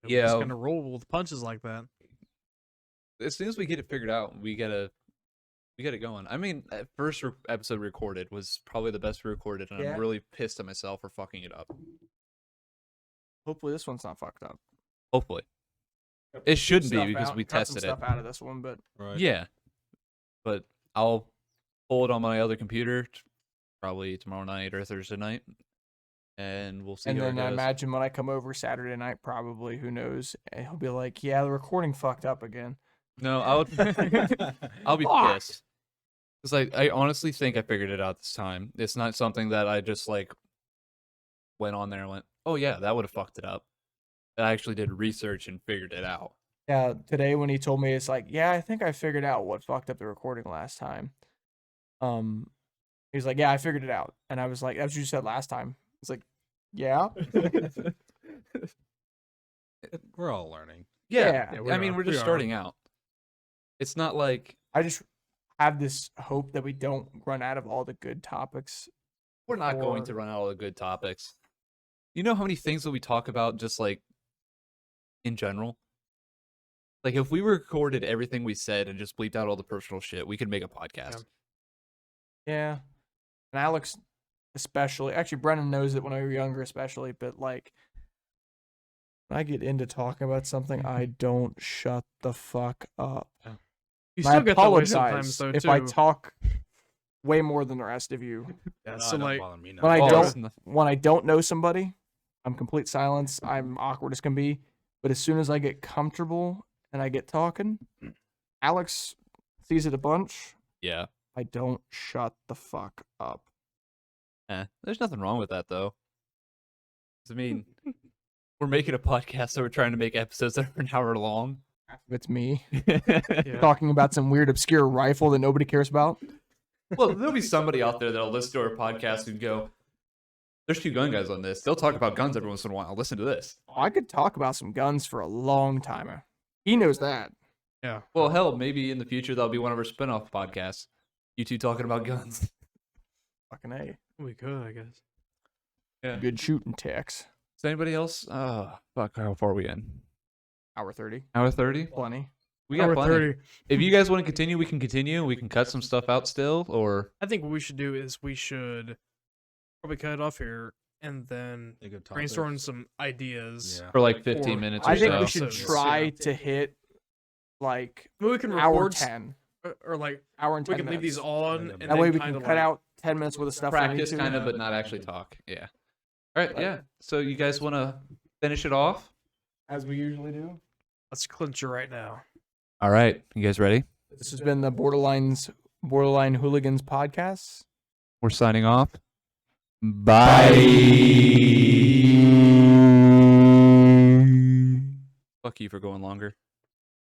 we're Yeah. just gonna roll with punches like that. As soon as we get it figured out, we get it going. I mean, first episode recorded was probably the best we recorded, and Yeah. I'm really pissed at myself for fucking it up. Hopefully this one's not fucked up. Hopefully, it shouldn't be Stuff because out- we cut some tested it. stuff out of this one, but Right. Yeah, but I'll pull it on my other computer, probably tomorrow night or Thursday night, and we'll see. and how it then I goes. imagine when I come over Saturday night, probably, who knows, he'll be like, "Yeah, the recording fucked up again." No, I'll be Fuck. pissed. Cause I honestly think I figured it out this time. It's not something that I just like went on there and went, oh yeah, that would have fucked it up. I actually did research and figured it out. Yeah, today when he told me, it's like, yeah, I think I figured out what fucked up the recording last time. He's like, yeah, I figured it out, and I was like, that's what you said last time. He's like, yeah. We're all learning. Yeah. Yeah, we I mean, are. we're We just are. starting out. It's not like I just have this hope that we don't run out of all the good topics. we're not going Or- to run out of the good topics. You know how many things that we talk about just like in general? Like if we recorded everything we said and just bleeped out all the personal shit, we could make a podcast. Yeah. And Alex, especially, actually, Brennan knows it when we were younger, especially, but like, when I get into talking about something, I don't shut the fuck up. You And I still get that way apologize sometimes, though, if too. I talk way more than the rest of you. Yeah, No, so it don't like, bother me none. When I Oh, don't- it's nothing. When I don't know somebody, I'm complete silence. I'm awkward as can be. But as soon as I get comfortable and I get talking, Alex sees it a bunch. Yeah. I don't shut the fuck up. There's nothing wrong with that though. 'Cause, I mean, we're making a podcast, so we're trying to make episodes that are an hour long. It's me yeah. talking about some weird, obscure rifle that nobody cares about. Well, there'll be somebody out there that'll listen to our podcast and go, "There's 2 gun guys on this. They'll talk about guns every once in a while. Listen to this." I could talk about some guns for a long time. He knows that. Yeah. Well, hell, maybe in the future that'll be one of our spin-off podcasts. You two talking about guns. Fucking A. We could, I guess. Yeah. Good shooting text. Is anybody else? Fuck, how far are we in? Hour 30. Hour 30? Plenty. We got Hour plenty. 30. If you guys want to continue, we can continue. We can cut some stuff out still, or I think what we should do is we should probably cut it off here and then They good brainstorm topics. some ideas. Yeah. for like 15 Or- minutes or I think so. we should episodes, try yeah. to hit like Maybe we can hour record 10. or like Hour and 10 we can leave these minutes. on And and then That way we kinda can cut like- out 10 minutes worth of stuff. we need Practice to. kind of, Yeah. but not actually talk. Yeah. All right. Yeah. So you guys want to finish it off? As we usually do. Let's clinch it right now. All right. You guys ready? This has been the Borderline Hooligans podcast. We're signing off. Bye. Fuck you for going longer.